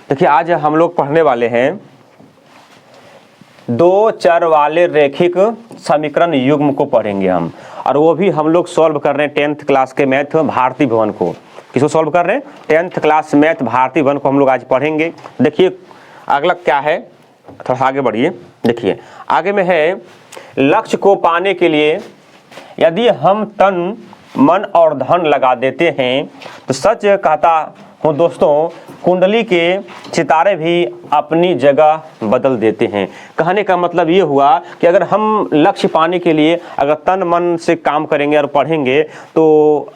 देखिए आज हम लोग पढ़ने वाले हैं दो चर वाले रैखिक समीकरण युग्म को पढ़ेंगे हम, और वो भी हम लोग सॉल्व कर रहे हैं 10th क्लास के मैथ भारती भवन को। किसको सॉल्व कर रहे हैं? 10th क्लास मैथ भारती भवन को हम लोग आज पढ़ेंगे। देखिए अगला क्या है, थोड़ा आगे बढ़िए। देखिए आगे में है, लक्ष्य को पाने के लिए यदि हम तन मन और धन लगा देते हैं तो सच कहता हूँ दोस्तों, कुंडली के सितारे भी अपनी जगह बदल देते हैं। कहने का मतलब ये हुआ कि अगर हम लक्ष्य पाने के लिए अगर तन मन से काम करेंगे और पढ़ेंगे तो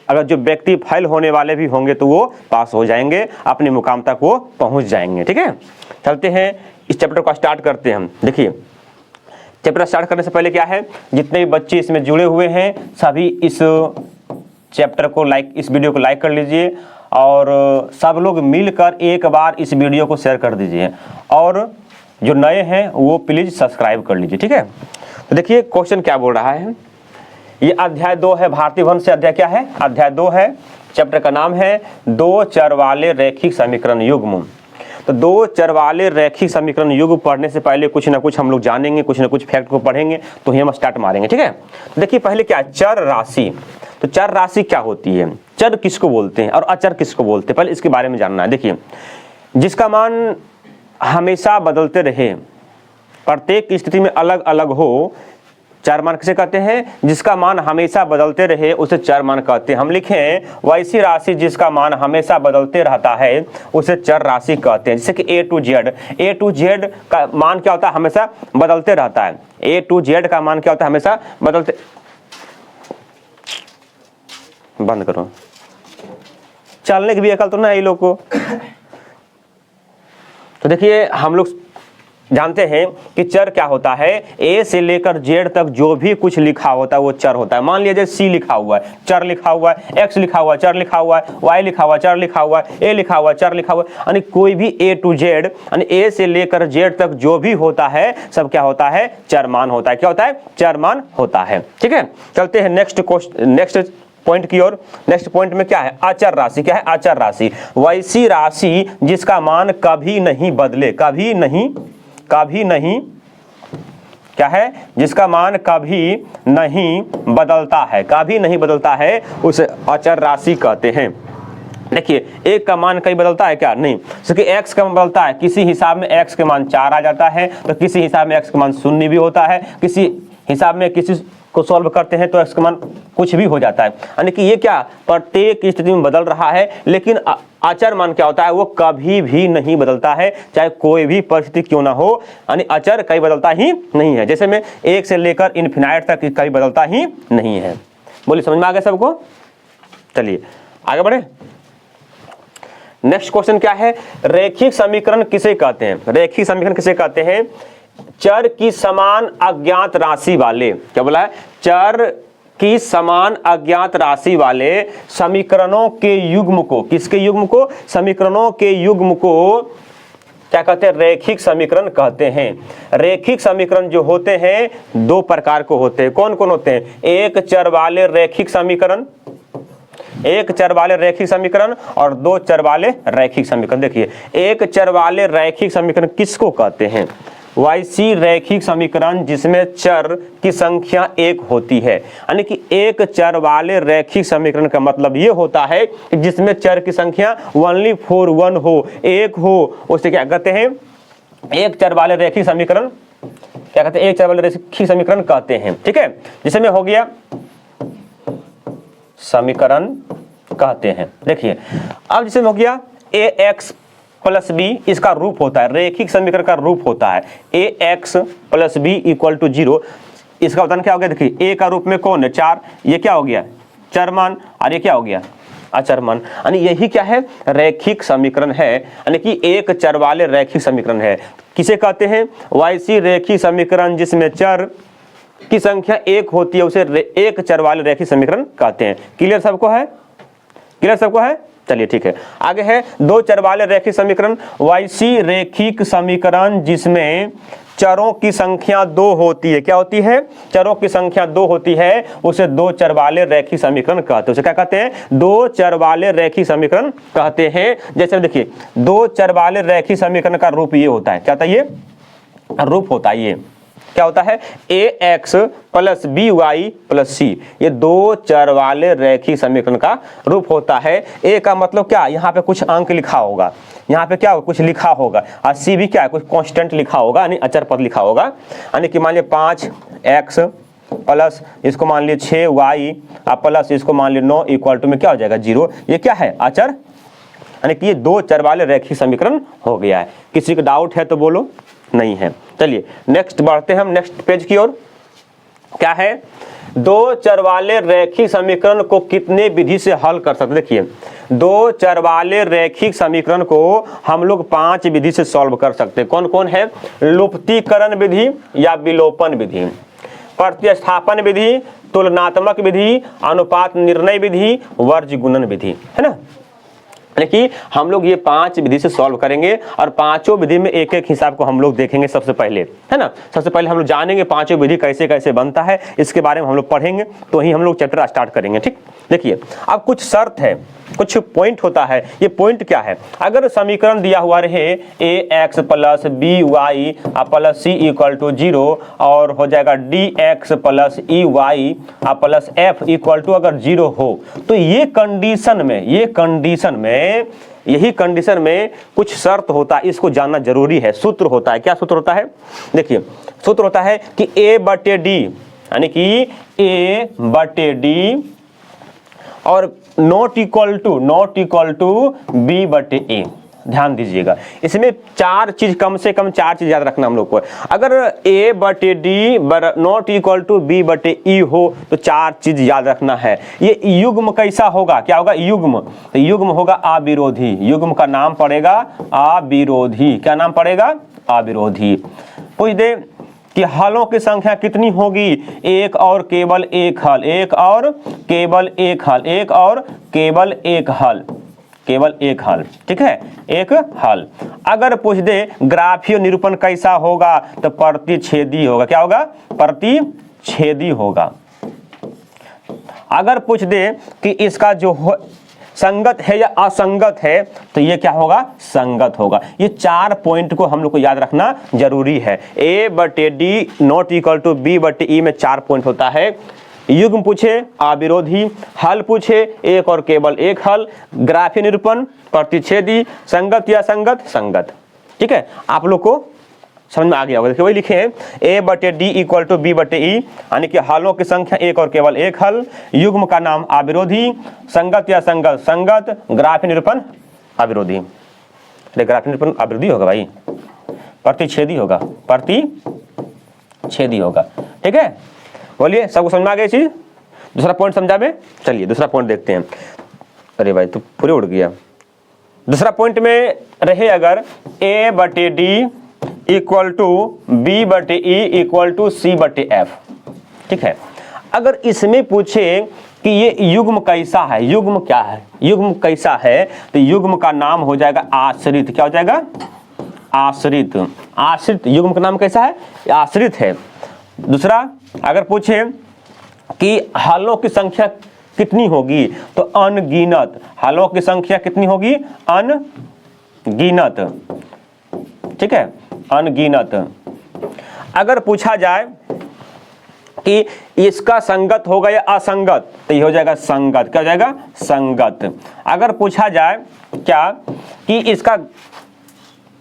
अगर जो व्यक्ति फेल होने वाले भी होंगे तो वो पास हो जाएंगे, अपने मुकाम तक वो पहुंच जाएंगे। ठीक है, चलते हैं इस चैप्टर को स्टार्ट करते हैं हम। देखिए चैप्टर स्टार्ट करने से पहले क्या है, जितने भी बच्चे इसमें जुड़े हुए हैं सभी इस चैप्टर को इस वीडियो को लाइक कर लीजिए और सब लोग मिलकर एक बार इस वीडियो को शेयर कर दीजिए, और जो नए हैं वो प्लीज सब्सक्राइब कर लीजिए। ठीक है, तो देखिए क्वेश्चन क्या बोल रहा है। ये अध्याय 2 है, भारती भवन से अध्याय क्या है, अध्याय 2 है। चैप्टर का नाम है दो चर वाले रैखिक समीकरण युग्म। तो दो चर वाले रैखिक समीकरण युग्म पढ़ने से पहले कुछ ना कुछ हम लोग जानेंगे, कुछ ना कुछ फैक्ट को पढ़ेंगे, तो हम स्टार्ट मारेंगे। ठीक है, तो देखिए पहले क्या है, चर राशि। तो चर राशि क्या होती है, चर किसको बोलते हैं और अचर किसको बोलते हैं, पहले इसके बारे में जानना है। देखिए जिसका मान हमेशा बदलते रहे, प्रत्येक स्थिति में अलग अलग हो, चर मान किसे कहते हैं? जिसका मान हमेशा बदलते रहे उसे चर मान कहते हैं। हम लिखें वैसी राशि जिसका मान हमेशा बदलते रहता है उसे चर राशि कहते हैं। जैसे कि ए टू जेड का मान क्या होता है? हमेशा बदलते रहता है। ए टू जेड का मान क्या होता है? हमेशा बदलते। बंद करो, चलने की भी अकल तो ना ये लोग को। तो देखिए हम लोग जानते हैं कि चर क्या होता है, ए से लेकर जेड तक जो भी कुछ लिखा होता है वो चर होता है। मान लीजिए सी लिखा हुआ है, चर लिखा हुआ है, एक्स लिखा हुआ है, चर लिखा हुआ है, वाई लिखा हुआ है, चर लिखा हुआ है, ए लिखा हुआ है, चर लिखा हुआ है, यानी कोई भी ए टू जेड यानी ए से लेकर जेड तक जो भी होता है सब क्या होता है? चर मान होता है। क्या होता है? चर मान होता है। ठीक है, चलते हैं नेक्स्ट पॉइंट की ओर। नेक्स्ट पॉइंट में क्या है? अचर राशि। क्या है? अचर राशि वैसी राशि जिसका मान कभी नहीं बदले, कभी नहीं क्या है? जिसका मान कभी नहीं बदलता है, कभी नहीं बदलता है, उसे अचर राशि कहते हैं। देखिए एक का मान कहीं बदलता है क्या? नहीं। क्योंकि x का मान बदलता है, किसी हिसाब में x के मान 4 आ जाता है तो किसी हिसाब में x का मान 0 भी होता है, किसी हिसाब में किसी को सॉल्व करते हैं तो x का मान कुछ भी हो जाता है। यानी कि ये क्या प्रत्येक स्थिति में बदल रहा है, लेकिन अचर मान क्या होता है? वो कभी भी नहीं बदलता है, चाहे कोई भी परिस्थिति क्यों ना हो, यानी अचर कहीं बदलता ही नहीं है। जैसे में 1 से लेकर इन्फिनाइट तक कहीं बदलता ही नहीं है। बोलिए समझ में आ गया सबको? चलिए आगे बढ़े। नेक्स्ट क्वेश्चन क्या है, रैखिक समीकरण किसे कहते हैं? रैखिक समीकरण किसे कहते हैं? चर की समान अज्ञात राशि वाले, क्या बोला है? चर की समान अज्ञात राशि वाले समीकरणों के युग्म को, किसके युग्म को? समीकरणों के युग्म को क्या कहते हैं? रैखिक समीकरण कहते हैं। रैखिक समीकरण जो होते हैं दो प्रकार को होते हैं। कौन कौन होते हैं? एक चर वाले रैखिक समीकरण, एक चर वाले रैखिक समीकरण और दो चर वाले रैखिक समीकरण। देखिए एक चर वाले रैखिक समीकरण किसको कहते हैं? वैसी रैखिक समीकरण जिसमें चर की संख्या 1 होती है। यानी कि एक चर वाले रैखिक समीकरण का मतलब ये होता है कि जिसमें चर की संख्या ओनली फॉर 1 हो, 1 हो, उसे क्या कहते हैं? एक चर वाले रैखिक समीकरण क्या कहते हैं? एक चर वाले रैखिक समीकरण कहते हैं। ठीक है, जिसमें हो गया समीकरण कहते हैं। देखिए अब जिसमें हो गया ax प्लस बी, इसका रूप होता है, रैखिक समीकरण का रूप होता है ax plus b equal to 0। इसका उदाहरण क्या हो गया? देखिए a का रूप में कौन है? 4, ये क्या हो गया? चर मान, और ये क्या हो गया? अचर मान। यानी यही क्या है? रैखिक समीकरण है, यानी कि एक चर वाले रैखिक समीकरण है। किसे कहते हैं? वैसी रैखिक समीकरण जिसमें चर की संख्या 1 होती है उसे एक चर वाले रैखिक समीकरण कहते हैं। क्लियर सबको है? क्लियर सबको है? चलिए ठीक है। आगे है दो चर वाले रैखिक समीकरण, वैसी रैखिक समीकरण जिसमें चरों की संख्या 2 होती है। क्या होती है? चरों की संख्या 2 होती है, उसे दो चर वाले रैखिक समीकरण कहते हैं। उसे क्या कहते हैं? दो चर वाले रैखिक समीकरण कहते हैं। जैसे देखिए, दो चर वाले रैखिक समीकरण का रूप ये होता है। क्या होता है? ये रूप होता है। ये क्या होता है? ax plus by plus c, ये दो चर वाले रैखिक समीकरण का रूप होता है। a का मतलब क्या? यहाँ पे कुछ अंक लिखा होगा, यहाँ पे क्या कुछ लिखा होगा, और c भी क्या कुछ कांस्टेंट लिखा होगा, यानी अचर पद लिखा होगा। यानी कि मान लीजिए 5x प्लस इसको मान लीजिए 6y और प्लस इसको मान लीजिए 9 इक्वल टू में क्या हो जाएगा? 0। ये क्या है? अचर, यानी कि ये दो चर वाले रैखिक समीकरण हो गया है। किसी का डाउट है तो बोलो, नहीं है। चलिए नेक्स्ट बढ़ते हैं हम नेक्स्ट पेज की ओर। क्या है? दो चर वाले रैखिक समीकरण को कितने विधि से हल कर सकते हैं? देखिए, दो चर वाले रैखिक समीकरण को हम लोग 5 विधि से सॉल्व कर सकते हैं। कौन कौन है? लुप्तीकरण विधि या विलोपन विधि, प्रतिस्थापन विधि, तुलनात्मक विधि, अनुपात निर्णय विधि, वर्ज गुणन विधि, है ना। कि हम लोग ये 5 विधि से सॉल्व करेंगे और पांचों विधि में एक एक हिसाब को हम लोग देखेंगे सबसे पहले, है ना। सबसे पहले हम लोग जानेंगे पांचों विधि कैसे कैसे बनता है, इसके बारे में हम लोग पढ़ेंगे, तो ही हम लोग चैप्टर स्टार्ट करेंगे। ठीक, देखिए अब कुछ शर्त है, कुछ पॉइंट होता है। ये पॉइंट क्या है? अगर समीकरण दिया हुआ रहे ax plus by plus c equal to 0 और हो जाएगा dx plus ey plus f equal to अगर 0 हो, तो ये कंडीशन में यही कंडीशन में कुछ शर्त होता है, इसको जानना जरूरी है। सूत्र होता है। क्या सूत्र होता है? देखिए, सूत्र होता है कि a/d, यानी कि a/d और नॉट इक्वल टू b/a। ध्यान दीजिएगा, इसमें 4 चीज, कम से कम 4 चीज याद रखना हम लोग को। अगर a/d not equal to b/e हो तो 4 चीज याद रखना है। ये युग्म कैसा होगा? क्या होगा? युग्म। तो युग्म होगा अविरोधी। युग्म का नाम पड़ेगा अविरोधी। क्या नाम पड़ेगा? अविरोधी। पूछ दे कि हलों की संख्या कितनी होगी? एक और केवल एक हल, एक और केवल एक हल, एक और केवल एक हल, केवल एक हल। ठीक है, एक हल। अगर पूछ दे ग्राफीय निरूपण कैसा होगा, तो प्रतिच्छेदी होगा। क्या होगा? प्रतिच्छेदी होगा। अगर पूछ दे कि इसका जो संगत है या असंगत है, तो ये क्या होगा? संगत होगा। ये 4 पॉइंट को हम लोग को याद रखना जरूरी है। a/d not equal to b/e में 4 पॉइंट होता है। युग्म पूछे अविरोधी, हल पूछे एक और केवल एक हल, ग्राफीय निरूपण, प्रतिच्छेदी, संगत या संगत, संगत। ठीक है, आप लोग को समझ में आ गया होगा। देखिए वही लिखे हैं a/d इक्वल टू b/e, यानी कि हलों की संख्या एक और केवल एक हल, युग्म का नाम अविरोधी, संगत या संगत, संगत, ग्राफीय निरूपण अविरोधी। ग्राफीय निरूपण अविरोधी होगा भाई, प्रतिच्छेदी होगा, प्रतिच्छेदी होगा। ठीक है, बोलिए सबको समझ में आ गई चीज? दूसरा पॉइंट समझा में? चलिए दूसरा पॉइंट देखते हैं। अरे भाई तो पूरे उड़ गया। दूसरा पॉइंट में रहे अगर a/d equal to b/e equal to c/f। ठीक है, अगर इसमें पूछे कि ये युग्म कैसा है, युग्म क्या है, युग्म कैसा है, तो युग्म का नाम हो जाएगा आश्रित। क्या हो जाएगा? आश्रित। आश्रित युग्म का नाम कैसा है? आश्रित है। दूसरा, अगर पूछे कि हलों की संख्या कितनी होगी, तो अनगिनत। हलों की संख्या कितनी होगी? अनगिनत। ठीक है, अनगिनत। अगर पूछा जाए कि इसका संगत होगा या असंगत, तो ये हो जाएगा संगत। क्या हो जाएगा? संगत। अगर पूछा जाए क्या कि इसका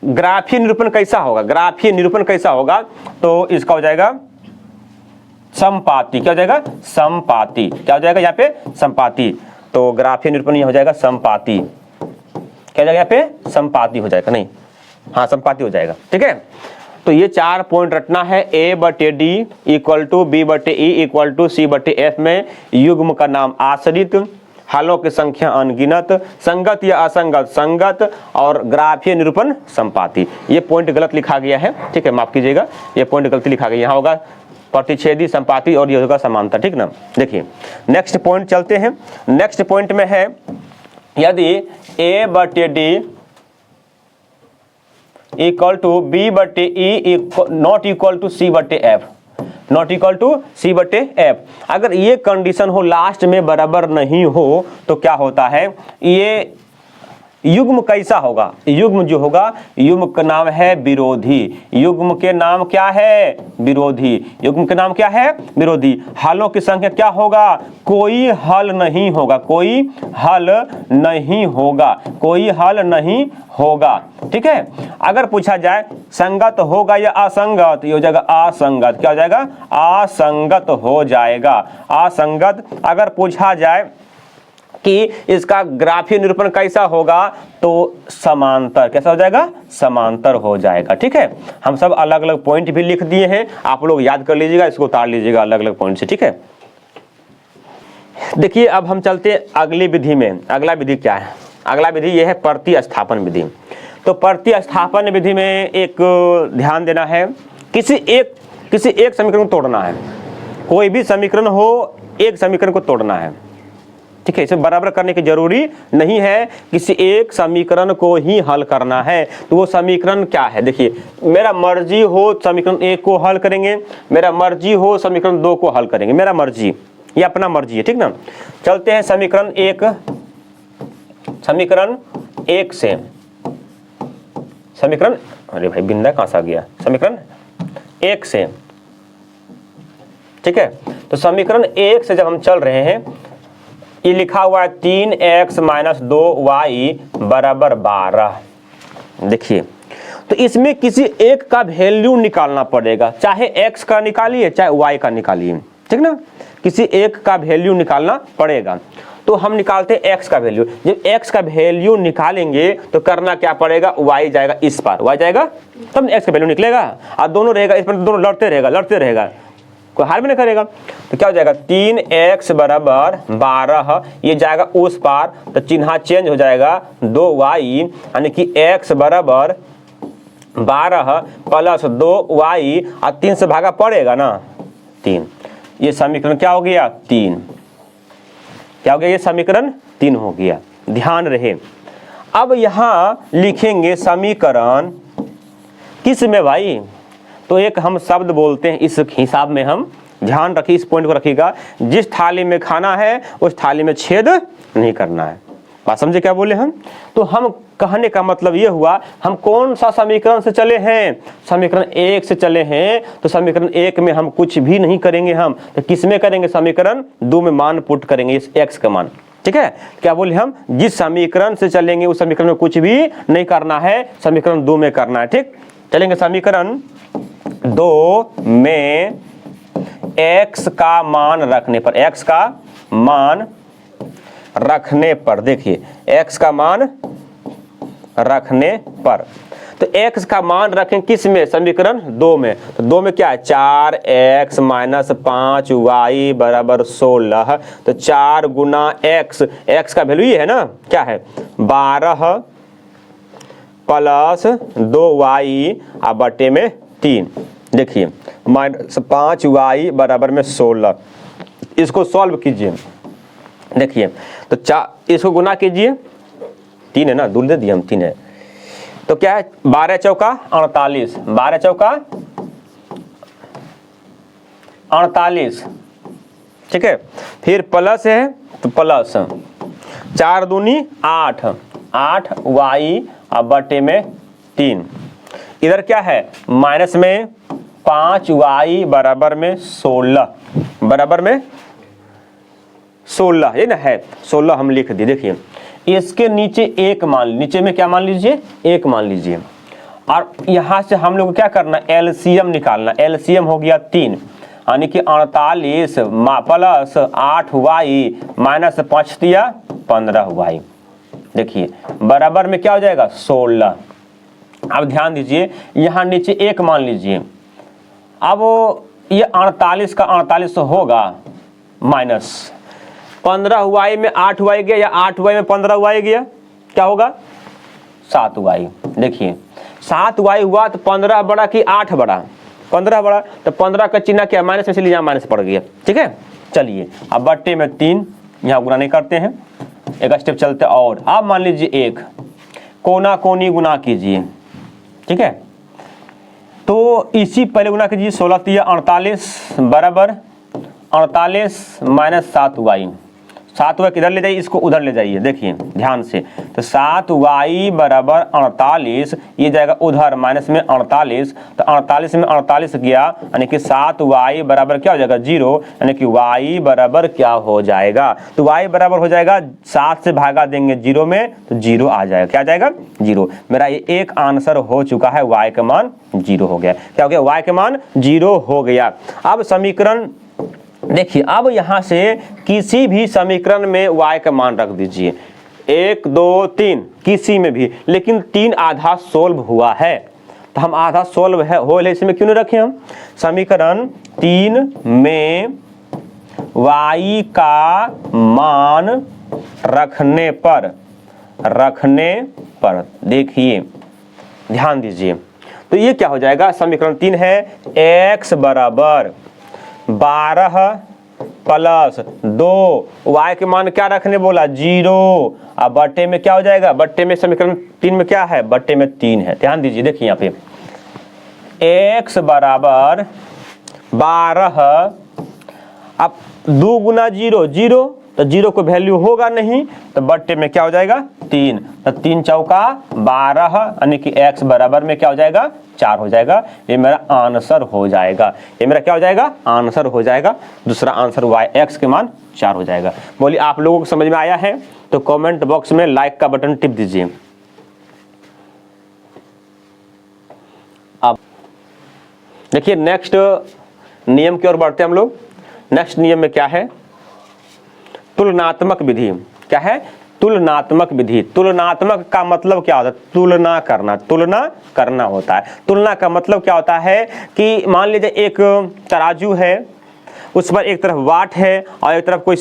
ग्राफीय निरूपण कैसा होगा, ग्राफीय निरूपण कैसा होगा, तो इसका हो जाएगा समपाती। क्या हो जाएगा? समपाती। क्या हो जाएगा यहाँ पे? समपाती। तो ग्राफीय निरूपण ये हो जाएगा समपाती। क्या हो जाएगा यहाँ पे? समपाती हो जाएगा, नहीं हाँ समपाती हो जाएगा। ठीक है, तो ये 4 पॉइंट रटना है। a/d equal to b/e equal to c/f में युग्म का नाम आश्रित, हलों की संख्या अनगिनत, संगत या असंगत, संगत, और ग्राफीय निरूपण समपाती। ये पॉइंट गलत लिखा गया है। ठीक है, माफ कीजिएगा, ये पॉइंट गलती लिखा गया। यहाँ होगा प्रतिच्छेदी, संपाती और ये होगा समानता। ठीक ना। देखिए नेक्स्ट पॉइंट चलते हैं। नेक्स्ट पॉइंट में है यदि a बटे d इक्वल टू b बटे e not equal to c बटे f, not equal to c बटे f, अगर ये कंडीशन हो लास्ट में बराबर नहीं हो तो क्या होता है, ये युग्म कैसा होगा, युग्म जो होगा, युग्म का नाम है विरोधी, युग्म के नाम क्या है, विरोधी, युग्म के नाम क्या है, विरोधी। हलों की संख्या क्या होगा, कोई हल नहीं होगा, कोई हल नहीं होगा, कोई हल नहीं होगा, ठीक है। अगर पूछा जाए संगत होगा या असंगत, ये हो जाएगा असंगत, क्या हो जाएगा, असंगत हो जाएगा, असंगत। अगर पूछा जाए कि इसका ग्राफीय निरूपण कैसा होगा तो समांतर, कैसा हो जाएगा, समांतर हो जाएगा, ठीक है। हम सब अलग अलग पॉइंट भी लिख दिए हैं, आप लोग याद कर लीजिएगा, इसको उतार लीजिएगा अलग अलग पॉइंट से, ठीक है। देखिए अब हम चलते हैं अगली विधि में। अगला विधि क्या है, अगला विधि यह है प्रतिस्थापन विधि। तो प्रतिस्थापन विधि में एक ध्यान देना है, किसी एक समीकरण को तोड़ना है, कोई भी समीकरण हो, एक समीकरण को तोड़ना है, ठीक है। इसे बराबर करने की जरूरी नहीं है, किसी एक समीकरण को ही हल करना है। तो वो समीकरण क्या है, देखिए, मेरा मर्जी हो समीकरण 1 को हल करेंगे, मेरा मर्जी हो समीकरण 2 को हल करेंगे, मेरा मर्जी, ये अपना मर्जी है, ठीक ना। चलते हैं समीकरण 1 से, समीकरण, अरे भाई बिंदा कहां से आ गया, समीकरण 1 से, ठीक है। तो समीकरण 1 से जब हम चल रहे हैं, ये लिखा हुआ है 3x - 2y बराबर 12। देखिए, तो इसमें किसी एक का वैल्यू निकालना पड़ेगा, चाहे x का निकालिए चाहे y का निकालिए, ठीक ना, किसी एक का वैल्यू निकालना पड़ेगा। तो हम निकालते हैं x का वैल्यू। जब x का वैल्यू निकालेंगे तो करना क्या पड़ेगा, y जाएगा इस पार, y जाएगा तब x का वैल्यू निकलेगा, और दोनों रहेगा इस पर, दोनों लड़ते रहेगा, कोई हार भी नहीं करेगा। तो क्या हो जाएगा, 3x बराबर 12, ये जाएगा उस पार, तो चिन्ह चेंज हो जाएगा 2y, यानी कि x बराबर 12 प्लस 2y, और 3 से भागा पड़ेगा ना 3। ये समीकरण क्या हो गया, 3, क्या हो गया, ये समीकरण 3 हो गया, ध्यान रहे। अब यहाँ लिखेंगे समीकरण किस में भाई, तो एक हम शब्द बोलते हैं, इस हिसाब में हम ध्यान रखिए, इस पॉइंट को रखिएगा, जिस थाली में खाना है उस थाली में छेद नहीं करना है। बात समझे क्या बोले हम। तो हम कहने का मतलब ये हुआ, हम कौन सा समीकरण से चले हैं, समीकरण 1 से चले हैं, तो समीकरण 1 में हम कुछ भी नहीं करेंगे, हम तो किस में करेंगे, समीकरण 2 में मान पुट करेंगे, इस x का मान, ठीक है। क्या बोले हम, जिस समीकरण से चलेंगे उस समीकरण में कुछ भी नहीं करना है, समीकरण 2 में करना है, ठीक। चलेंगे समीकरण 2 में x का मान रखने पर, x का मान रखने पर, देखिए x का मान रखने पर, तो x का मान रखें किस में, समीकरण 2 में। तो 2 में क्या है, 4x - 5y बराबर 16, तो 4 गुना x का वैल्यू ये है ना, क्या है 12 प्लस 2y और बटे में 3। देखिए -5y बराबर में 16, इसको सॉल्व कीजिए, देखिए तो इसको गुना कीजिए, 3 है ना, दूर दे दिए हम, 3 है, तो क्या है 12 चौका 48, 12 चौका 48, ठीक है। फिर प्लस है तो प्लस 4 दूनी 8, 8y और बटे में 3। इधर क्या है माइनस में 5y बराबर में 16, बराबर में 16, ये ना है 16 हम लिख दिए। देखिए इसके नीचे एक मान, नीचे में क्या मान लीजिए, एक मान लीजिए, और यहां से हम लोग क्या करना, एलसीएम निकालना। एलसीएम हो गया 3, यानी कि 48 प्लस 8y माइनस 5 दिया 15y। देखिए बराबर में क्या हो जाएगा 16। अब ध्यान दीजिए यहाँ नीचे एक मान लीजिए, अब ये 48 का 48 होगा माइनस 15y में 8y गया, या 8y में 15y गया, क्या होगा 7y। देखिए 7y हुआ तो 15 बड़ा कि 8 बड़ा, 15 बड़ा, तो 15 का चिन्ह क्या माइनस, इसलिए यहाँ माइनस पड़ गया, ठीक है। चलिए अब बट्टे में 3, यहाँ गुना नहीं करते हैं, एक स्टेप चलते और। अब मान लीजिए एक कोना कोनी गुना कीजिए, ठीक है, तो इसी पहले गुना कीजिए, 16 3 48 बराबर 48 माइनस 7y। 7y किधर ले जाइए, इसको उधर ले जाइए, देखिए ध्यान से। तो 7y बराबर 48, ये जाएगा उधर माइनस में 48, तो 48 में 48 गया, यानी कि 7y बराबर क्या हो जाएगा 0, यानी कि y बराबर क्या हो जाएगा, तो y बराबर हो जाएगा 7 से भागा देंगे 0 में, तो 0 आ जाएगा, क्या आ जाएगा 0। मेरा ये एक आंसर हो चुका है, y का मान 0 हो गया। क्या हो गया, y का मान 0 हो गया। अब समीकरण देखिए, अब यहां से किसी भी समीकरण में y का मान रख दीजिए, 1 2 3 किसी में भी, लेकिन 3 आधा सोल्व हुआ है, तो हम आधा सोल्व है हो इसमें क्यों नहीं रखें हम। समीकरण 3 में y का मान रखने पर देखिए ध्यान दीजिए, तो ये क्या हो जाएगा, समीकरण 3 है x बराबर 12 प्लस 2, y के मान क्या रखने बोला 0, अब बट्टे में क्या हो जाएगा, बट्टे में समीकरण 3 में क्या है, बट्टे में 3 है। ध्यान दीजिए, देखिए यहाँ पे x बराबर 12, अब 2 गुना 0 0, तो 0 को वैल्यू होगा नहीं, तो बट्टे में क्या हो जाएगा 3, तो 3 चौका 12, यानी कि x बराबर में क्या हो जाएगा 4 हो जाएगा। ये मेरा आंसर हो जाएगा, ये मेरा क्या हो जाएगा आंसर हो जाएगा। दूसरा आंसर y x के मान 4 हो जाएगा। बोलिए आप लोगों को समझ में आया है तो कमेंट बॉक्स में लाइक का बटन टिप दीजिए। अब देखिए नेक्स्ट नियम की ओर बढ़ते हैं हम लोग। नेक्स्ट नियम में क्या है, तुलनात्मक विधि। क्या है, तुलनात्मक विधि। तुलनात्मक का मतलब क्या होता है, तुलना करना होता है। तुलना का मतलब क्या होता है कि मान लीजिए एक तराजू है, उस पर एक तरफ वाट है और एक तरफ कोई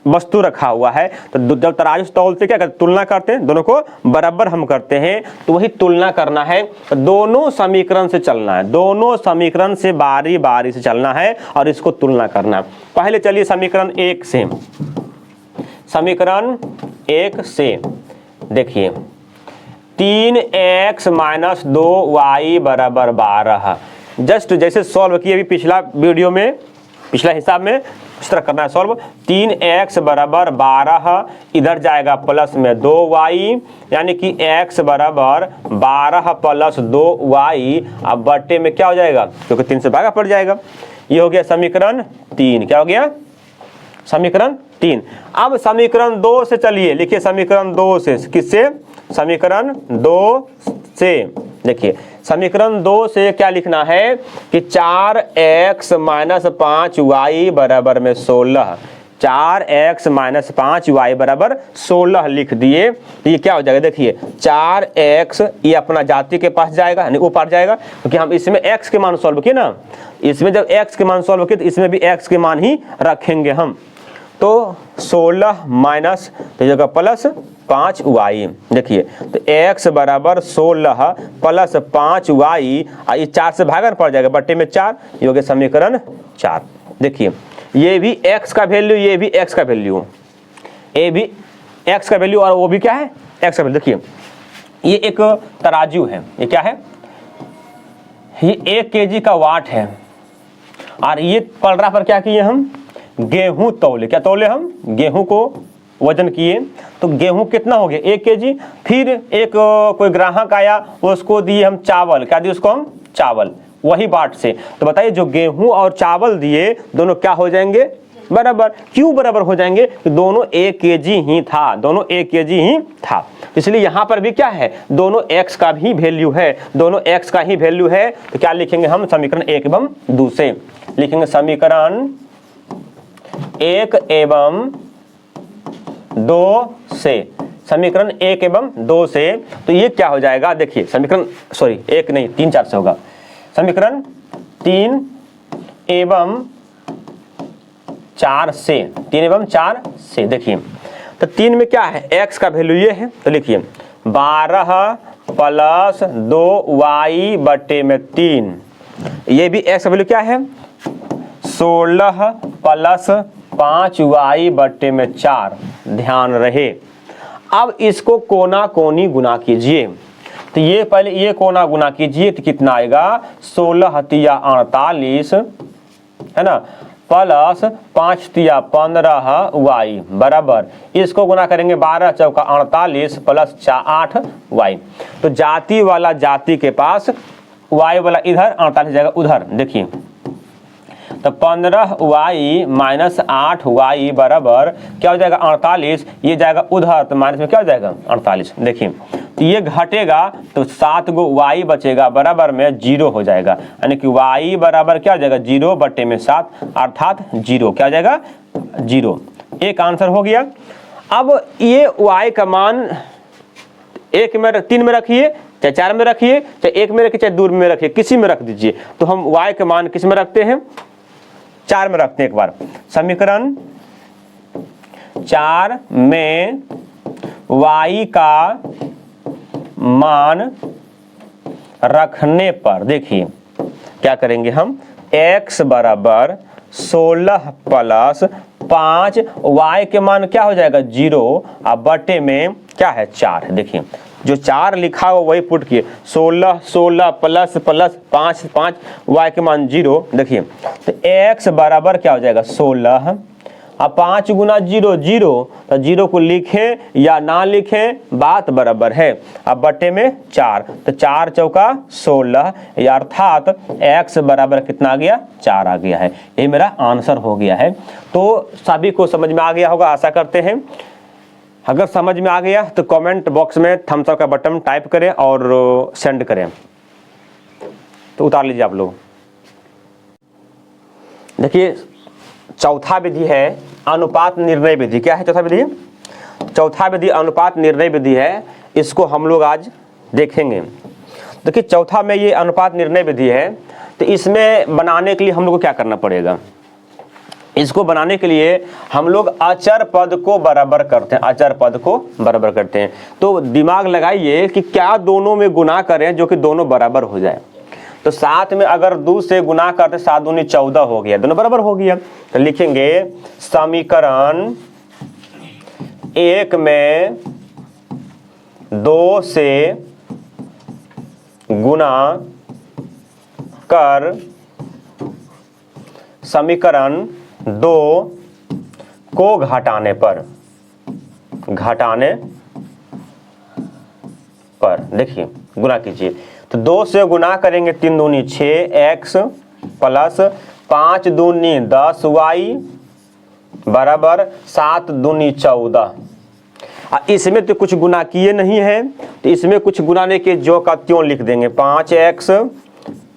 वस्तु रखा हुआ है, तो जब तराजू तौलते क्या करते, तुलना करते हैं, दोनों को बराबर हम करते हैं, तो वही तुलना करना है। दोनों समीकरण से चलना है, दोनों समीकरण से बारी बारी से चलना है और इसको तुलना करना है। पहले चलिए समीकरण 1 से, समीकरण 1 से देखिए 3x माइनस 2y बराबर 12। जस्ट जैसे सॉल्व किए अभी पिछला वीडियो में, पिछला हिसाब में इस तरह करना है सॉल्व। 3x बराबर 12, इधर जाएगा प्लस में 2y, यानी कि x बराबर 12 प्लस 2y, अब बट्टे में क्या हो जाएगा, क्योंकि 3 से भागा पड़ जाएगा। ये हो गया समीकरण 3। क्या हो गया, समीकरण 3। अब समीकरण 2 से चलिए, लिखिए समीकरण 2 से, किससे, समीकरण 2 से। देखिए समीकरण 2 से क्या लिखना है कि 4x माइनस 5y बराबर में 16, 4x माइनस 5y बराबर 16 लिख दिए। ये क्या हो जाएगा, देखिए 4x ये अपना जाति के पास जाएगा, यानी ऊपर जाएगा, क्योंकि हम इसमें x के मान सॉल्व किए ना, इसमें जब x के मान सॉल्व किए तो इसमें भी x के मान ही रखेंगे हम। तो 16 माइनस तो जगह प्लस 5y। देखिए तो x बराबर 16 प्लस 5y, ये 4 से भागन पड़ जाएगा, बट्टे में 4, ये हो गया समीकरण 4। देखिए ये भी x का वैल्यू, ये भी x का वैल्यू, ये भी x का वैल्यू और वो भी क्या है x का वैल्यू। देखिए ये एक तराजू है, ये क्या है, ये 1 kg का वाट है, और ये पलड़ा पर क्या किए हम, गेहूं तौले। क्या तौले हम, गेहूं को वजन किए, तो गेहूं कितना हो गया 1 kg। फिर एक कोई ग्राहक आया, उसको दिए हम चावल, क्या दिए उसको हम, चावल, वही बाट से। तो बताइए जो गेहूं और चावल दिए दोनों क्या हो जाएंगे, बराबर। क्यों बराबर हो जाएंगे, दोनों 1 kg ही था, दोनों 1 kg ही था, इसलिए यहाँ पर भी क्या है, दोनों x का भी वैल्यू है, दोनों x का ही वैल्यू है। तो क्या लिखेंगे हम, समीकरण 1 एवं 2 से लिखेंगे, समीकरण 1 एवं 2 से, समीकरण 1 एवं 2 से। तो ये क्या हो जाएगा, देखिए समीकरण, सॉरी 1 नहीं 3 4 से होगा, समीकरण 3 एवं 4 से, 3 एवं 4 से। देखिए तो 3 में क्या है, x का वैल्यू ये है, तो लिखिए 12 प्लस 2y बटे में 3, ये भी x का वैल्यू क्या है 16 प्लस 5y/4 ध्यान रहे। अब इसको कोना कोनी गुना कीजिए, तो ये पहले ये कोना गुना कीजिए तो कितना आएगा 16 तिया 48 है ना, प्लस 5 तिया 15y बराबर, इसको गुना करेंगे 12 चौका 48 प्लस 8y। तो जाति वाला जाति के पास y वाला इधर 48 जाएगा उधर, देखिए तो 15y माइनस 8y बराबर क्या हो जाएगा 48, ये जाएगा उधर तो माइनस में क्या हो जाएगा 48। देखिए तो ये घटेगा तो 7 गो y बचेगा बराबर में 0 हो जाएगा, यानी कि y बराबर क्या हो जाएगा 0/7 अर्थात 0 क्या हो जाएगा 0। एक आंसर हो गया। अब ये y का मान 1 में 3 में रखिए चाहे 4 में रखिए चाहे 1 में रखिए चाहे 2 में रखिए, किसी में रख दीजिए। तो हम y का मान किस में रखते हैं 4 में रखते हैं। एक बार समीकरण 4 में y का मान रखने पर देखिए क्या करेंगे हम, x बराबर 16 प्लस 5 y के मान क्या हो जाएगा 0 और बटे में क्या है 4। देखिए जो 4 लिखा हो वही पुट किए, 16 प्लस 5 y के मान 0। देखिए तो x बराबर क्या हो जाएगा 16 अब 5 गुना 0 0, तो 0 को लिखें या ना लिखें बात बराबर है। अब बटे में 4, तो 4 चौका 16 या अर्थात x बराबर कितना आ गया 4 आ गया है। ये मेरा आंसर हो गया है। तो सभी को समझ में आ गया होगा आशा करते हैं। अगर समझ में आ गया तो कमेंट बॉक्स में थम्स अप का बटन टाइप करें और सेंड करें, तो उतार लीजिए आप लोग। देखिए चौथा विधि है अनुपात निर्णय विधि। क्या है चौथा विधि? चौथा विधि अनुपात निर्णय विधि है, इसको हम लोग आज देखेंगे। देखिए चौथा में ये अनुपात निर्णय विधि है, तो इसमें बनाने के लिए हम लोग को क्या करना पड़ेगा, इसको बनाने के लिए हम लोग अचर पद को बराबर करते हैं, अचर पद को बराबर करते हैं। तो दिमाग लगाइए कि क्या दोनों में गुना करें जो कि दोनों बराबर हो जाए। तो 7 में अगर 2 से गुना करते 7 दूनी 14 हो गया, दोनों बराबर हो गया। तो लिखेंगे समीकरण 1 में 2 से गुना कर समीकरण 2 को घटाने पर देखिए गुना कीजिए। तो 2 से गुना करेंगे 3 दूनी 6x प्लस 5 दूनी 10y बराबर 7 दूनी 14। इसमें तो कुछ गुना किए नहीं है, तो इसमें कुछ गुनाने के जो का त्यों लिख देंगे। 5x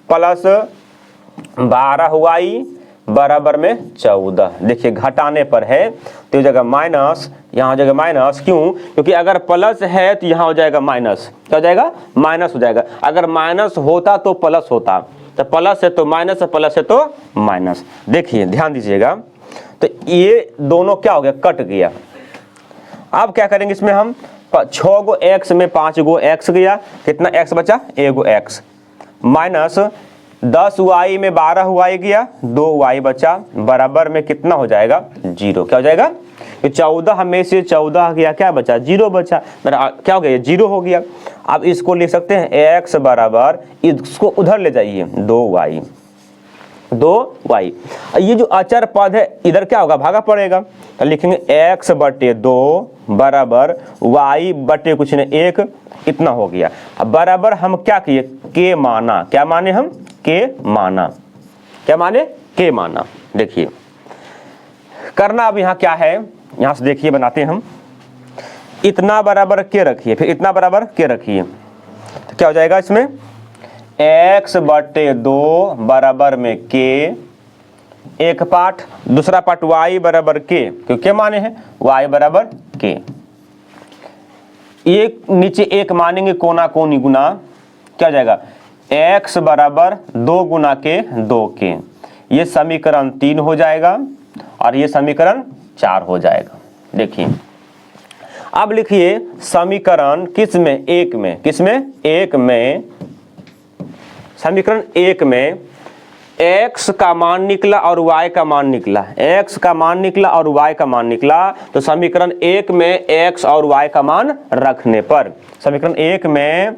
प्लस 12y बराबर में 14। देखिए घटाने पर है तो जगह माइनस, यहाँ हो जाएगा माइनस। क्यों? क्योंकि अगर प्लस है तो यहाँ हो जाएगा माइनस। क्या हो जाएगा? माइनस हो जाएगा। अगर माइनस होता तो प्लस होता, तो प्लस है तो माइनस है, प्लस है तो माइनस। देखिए ध्यान दीजिएगा, तो ये दोनों क्या हो गया, कट गया। अब क्या करेंगे इसमें हम, 6 गो x में 5 गो x गया, कितना x बचा, 1 गो x माइनस 10y में 12y गया, 2y बचा बराबर में कितना हो जाएगा 0। क्या हो जाएगा? तो 14 में से 14 गया, क्या बचा 0 बचा, मेरा क्या हो गया 0 हो गया। अब इसको लिख सकते हैं x बराबर, इसको उधर ले जाइए 2y। ये जो अचर पद है इधर क्या होगा, भागा पड़ेगा। तो लिखेंगे x बटे 2 बराबर y बटे कुछ नहीं 1, इतना हो गया। अब बराबर हम क्या किए, के माना। क्या माने हम, के माना। क्या माने, के माना। देखिए करना अब यहाँ क्या है, यहाँ से देखिए बनाते हैं हम। इतना बराबर के रखिए, फिर इतना बराबर के रखिए, तो क्या हो जाएगा इसमें, x बटे 2 बराबर में के, एक पार्ट, दूसरा पार्ट y बराबर के, क्योंकि माने हैं y बराबर के। एक नीचे एक मानेंगे कोना कोनी गुना, क्या हो जाएगा x बराबर 2 गुना के 2 के। ये समीकरण 3 हो जाएगा और ये समीकरण 4 हो जाएगा। देखिए अब लिखिए समीकरण किस में, 1 में, किस में, 1 में, समीकरण 1 में x का मान निकला और y का मान निकला, x का मान निकला और y का मान निकला, तो समीकरण 1 में x और y का मान रखने पर, समीकरण 1 में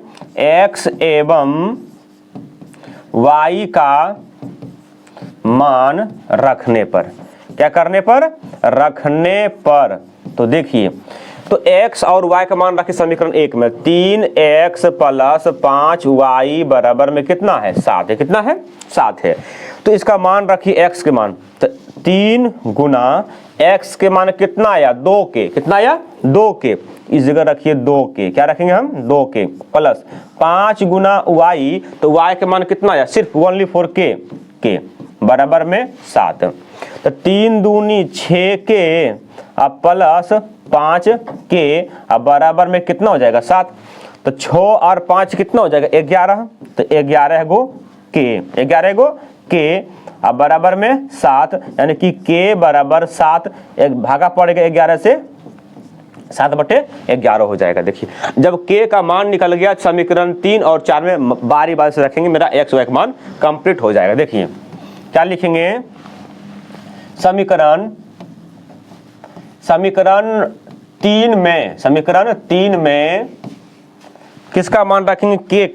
x एवं y का मान रखने पर, क्या करने पर, रखने पर, तो देखिए तो x और y का मान रखे समीकरण 1 में, 3x प्लस 5y बराबर में कितना है, 7 है, कितना है, 7 है। तो इसका मान रखिए x के मान, तो 3 गुना x के मान कितना आया, 2 के, कितना आया, 2 के, इस जगह रखिए 2 के, क्या रखेंगे हम, 2 के, प्लस 5 गुना y, तो y के मान कितना आया, सिर्फ ओनली 4 के बराबर में 7, तो 3 दूनी 6 के अब प्लस 5 के अब बराबर में कितना हो जाएगा, 7, तो 6 और 5 कितना हो जाएगा, 11, तो 11 गो के, 11 गो के अब बराबर में 7, यानी कि के बराबर 7, एक भागा पड़ेगा 11 से, 7/11 हो जाएगा। देखिए जब k का मान निकल गया समीकरण 3 और 4 में बारी बारी से रखेंगे, मेरा x y का मान कंप्लीट हो जाएगा। देखिए क्या लिखेंगे, समीकरण 3 में किसका मान रखेंगे, k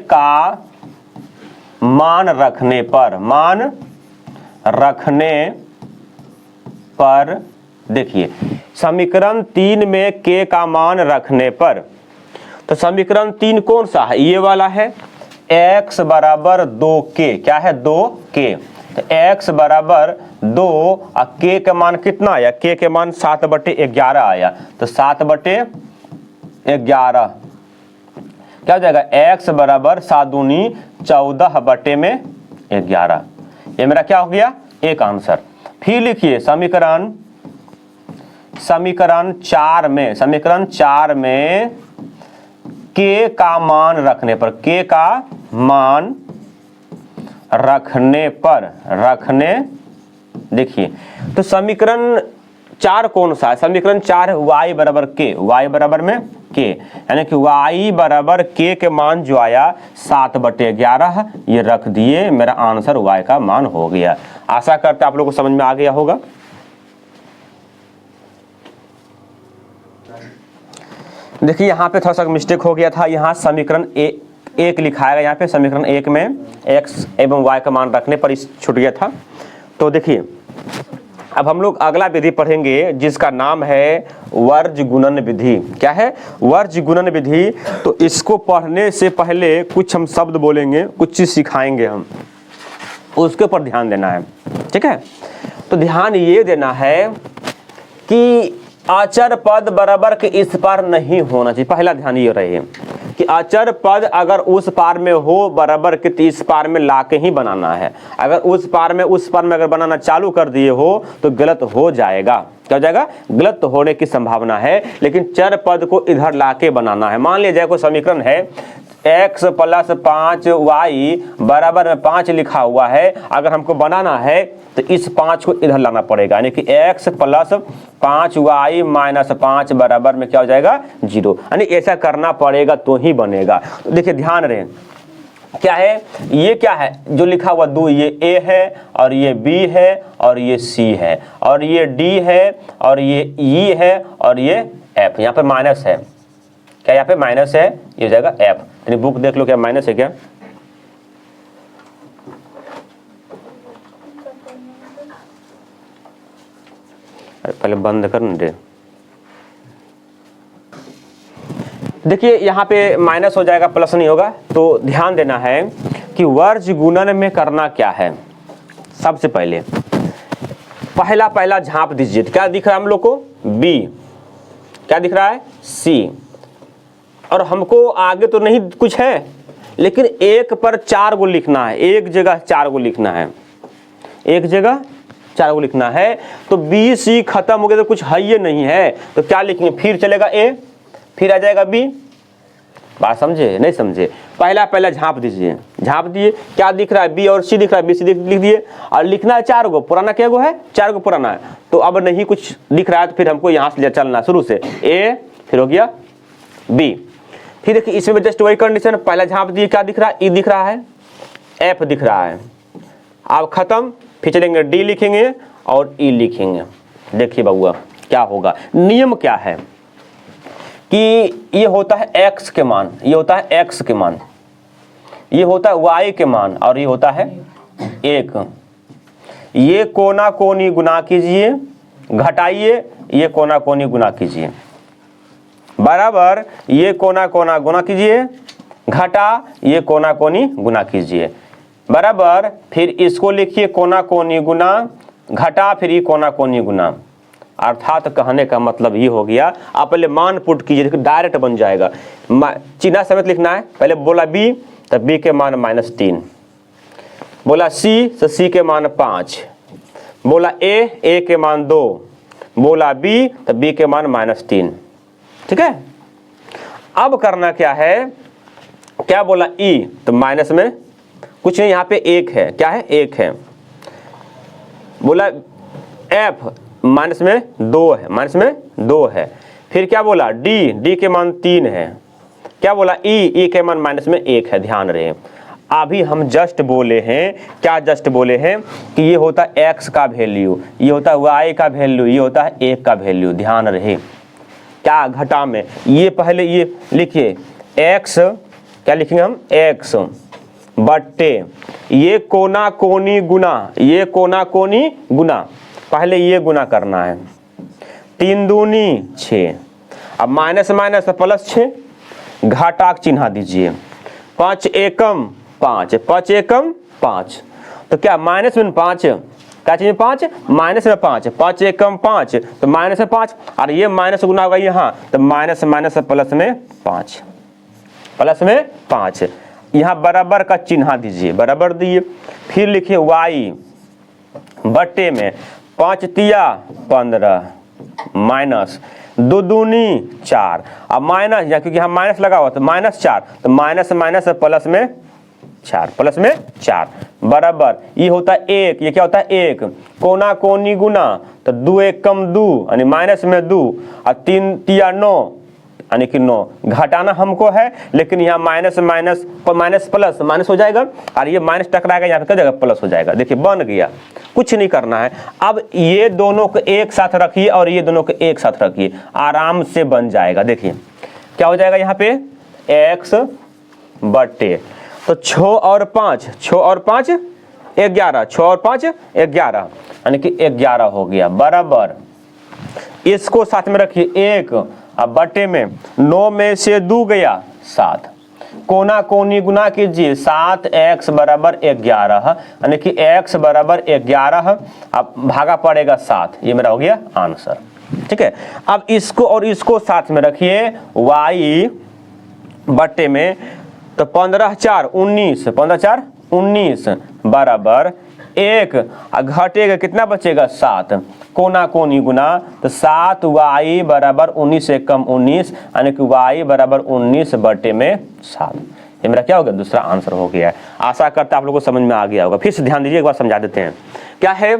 का मान रखने पर, देखिए समीकरण 3 में k का मान रखने पर, तो समीकरण 3 कौन सा है, ये वाला है, x बराबर 2k, क्या है, 2k, तो x बराबर 2 और k का मान कितना आया, k के मान 7/11 आया, तो 7/11 क्या हो जाएगा, x बराबर 7 दूनी 14/11, ये मेरा क्या हो गया, एक आंसर। फिर लिखिए समीकरण 4 में k का मान रखने पर, k का मान रखने देखिए तो समीकरण 4 कौन सा है, समीकरण 4 है y बराबर k, y बराबर में k, यानी कि y बराबर k के मान जो आया 7/11, ये रख दिए, मेरा आंसर y का मान हो गया। आशा करते आप लोगों को समझ में आ गया होगा। देखिए यहाँ पे थोड़ा सा मिस्टेक हो गया था, यहाँ समीकरण 1 लिखाएगा, यहाँ पे समीकरण 1 में x एवं y का मान रखने पर इस छूट गया था। तो देखिए अब हम लोग अगला विधि पढ़ेंगे जिसका नाम है वर्ज गुणन विधि। क्या है, वर्ज गुणन विधि। तो इसको पढ़ने से पहले कुछ हम शब्द बोलेंगे, कुछ चीज सिखाएंगे हम, उसके ऊपर ध्यान देना है, ठीक है। तो ध्यान ये देना है कि अचर पद बराबर के इस पार नहीं होना चाहिए। पहला ध्यान ये रहे कि अचर पद अगर उस पार में हो बराबर के तो इस पार में लाके ही बनाना है। अगर उस पार में अगर बनाना चालू कर दिए हो तो गलत हो जाएगा। क्या हो जाएगा, गलत होने की संभावना है। लेकिन चर पद को इधर लाके बनाना है। मान लीजिए कोई समीकरण है x प्लस 5y बराबर में 5 लिखा हुआ है। अगर हमको बनाना है तो इस 5 को इधर लाना पड़ेगा, यानी कि x प्लस 5y माइनस 5 बराबर में क्या हो जाएगा, 0। यानी ऐसा करना पड़ेगा तो ही बनेगा। तो देखिए ध्यान रहे क्या है, ये क्या है जो लिखा हुआ 2, ये a है और ये b है और ये c है और ये d है और ये e है और ये f। यहाँ पे माइनस है, क्या यहाँ पे माइनस है, ये हो जाएगा f। यानी बुक देख लो क्या माइनस है क्या। पहले बंद कर दे। देखिए यहाँ पे माइनस हो जाएगा, प्लस नहीं होगा। तो ध्यान देना है कि वर्ज गुणन में करना क्या है। सबसे पहले पहला झांप दीजिए। क्या दिख रहा है हम लोग को, b, क्या दिख रहा है, c, और हमको आगे तो नहीं कुछ है, लेकिन एक पर 4 गो लिखना है, एक जगह 4 गो लिखना है, एक जगह 4 गो लिखना है। तो बी सी खत्म हो गया तो कुछ है ये नहीं है, तो क्या लिखेंगे, फिर चलेगा ए, फिर आ जाएगा बी। बात समझे नहीं समझे, पहला झांप दीजिए। झांप दिए, क्या दिख रहा है, बी और सी दिख रहा है, बी सी लिख दिए। और लिखना है 4 गो, पुराना क्या गो है, 4 गो पुराना है। तो अब नहीं कुछ दिख रहा है तो फिर हमको यहाँ से चलना शुरू से, ए फिर हो गया बी। फिर देखिए इसमें जस्ट वही कंडीशन, पहला झांप दिए, क्या दिख रहा है, ई दिख रहा है, एफ दिख रहा है, अब खत्म, फिर चलेंगे डी लिखेंगे और ई लिखेंगे। देखिए बउआ क्या होगा, नियम क्या है कि ये होता है x के मान, ये होता है x के मान, ये होता है y के मान और ये होता है 1। ये कोना कोनी गुना कीजिए, घटाइए, ये कोना कोनी गुना कीजिए, बराबर ये कोना कोना गुना कीजिए, घटा ये कोना कोनी गुना कीजिए, बराबर फिर इसको लिखिए कोना कोनी गुना, घटा फिर ये कोना कोनी गुना। अर्थात कहने का मतलब ये हो गया, आप पहले मान पुट कीजिए, डायरेक्ट बन जाएगा, चिन्ह समेत लिखना है। पहले बोला b तो b के मान -3, बोला c तो c के मान 5, बोला a के मान 2, बोला b तो b के मान -3। ठीक है, अब करना क्या है, क्या बोला e तो माइनस में कुछ नहीं, यहाँ पे 1 है, क्या है 1 है, बोला f माइनस में 2 है, माइनस में 2 है, फिर क्या बोला d के मान 3 है, क्या बोला e के मान माइनस में 1 है। ध्यान रहे अभी हम जस्ट बोले हैं, क्या जस्ट बोले हैं कि ये होता है x का वैल्यू, ये होता है y का वैल्यू, ये होता है 1 का वैल्यू। ध्यान रहे क्या घटा में, ये पहले ये लिखिए x, क्या लिखेंगे हम x बट्टे ये कोना कोनी गुना, ये कोना कोनी गुना, पहले ये गुना करना है, 3 दूनी 6, अब माइनस माइनस प्लस 6, घाटा चिन्ह दीजिए, 5 एकम 5, 5 एकम 5, तो क्या माइनस में 5, क्या चाहिए 5, माइनस में 5, 5 एकम 5 तो माइनस में 5, और ये माइनस गुना होगा यहाँ तो माइनस माइनस प्लस में 5, प्लस में 5, यहाँ बराबर का चिन्ह दीजिए, बराबर दिए, फिर लिखिए y बट्टे में 5 तिया 15 माइनस 2 दूनी 4, अब माइनस यहाँ क्योंकि यहाँ माइनस लगा हुआ तो -4, तो माइनस माइनस प्लस में 4, प्लस में 4, बराबर ये होता है 1, ये क्या होता है 1, कोना कोनी गुना तो 2 एकम 2 यानी माइनस में 2 और 3 तिया 9 यानी कि 9, घटाना हमको है लेकिन यहाँ minus minus minus plus minus हो जाएगा और ये माइनस टकराएगा, यहाँ पे क्या जाएगा प्लस हो जाएगा। देखिए बन गया, कुछ नहीं करना है। अब ये दोनों को एक साथ रखिए और ये दोनों को एक साथ रखिए, आराम से बन जाएगा। देखिए क्या हो जाएगा यहाँ पे x बट्टे तो 6 और 5, 6 और 5 11, 6 और 5 11 यानी कि 11 हो गया, बराबर इसको साथ में रखिए 1, अब बटे में 9 में से 2 गया 7, कोना कोनी गुना कीजिए 7x बराबर 11 यानी कि x बराबर 11, अब भागा पड़ेगा 7, ये मेरा हो गया आंसर। ठीक है, अब इसको और इसको साथ में रखिए y बट्टे में तो 15 4 19, 15 4 19 बराबर 1, घटेगा कितना बचेगा 7, कोना कोनी गुना तो 7y बराबर 19 एकम 19 यानी कि y बराबर 19 बटे में 7। ये मेरा क्या हो गया दूसरा आंसर हो गया है। आशा करता आप लोगों को समझ में आ गया होगा। फिर से ध्यान दीजिए, एक बार समझा देते हैं। क्या है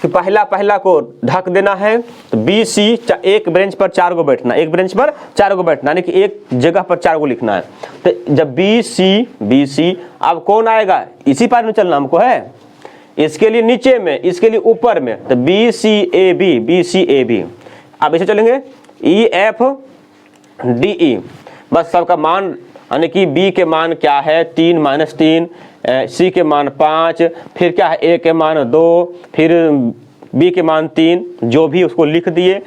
कि पहला को ढक देना है तो बी सी, एक बेंच पर 4 को बैठना, एक बेंच पर 4 को बैठना यानी कि एक जगह पर 4 को लिखना है। तो जब बी सी अब कौन आएगा, इसी पार में चलना हमको है, इसके लिए नीचे में, इसके लिए ऊपर में, तो बी सी ए बी। अब इसे चलेंगे ई एफ डी ई, बस सबका मान यानी कि बी के मान क्या है 3 - 3, सी के मान 5, फिर क्या है ए के मान 2, फिर बी के मान 3, जो भी उसको लिख दिए।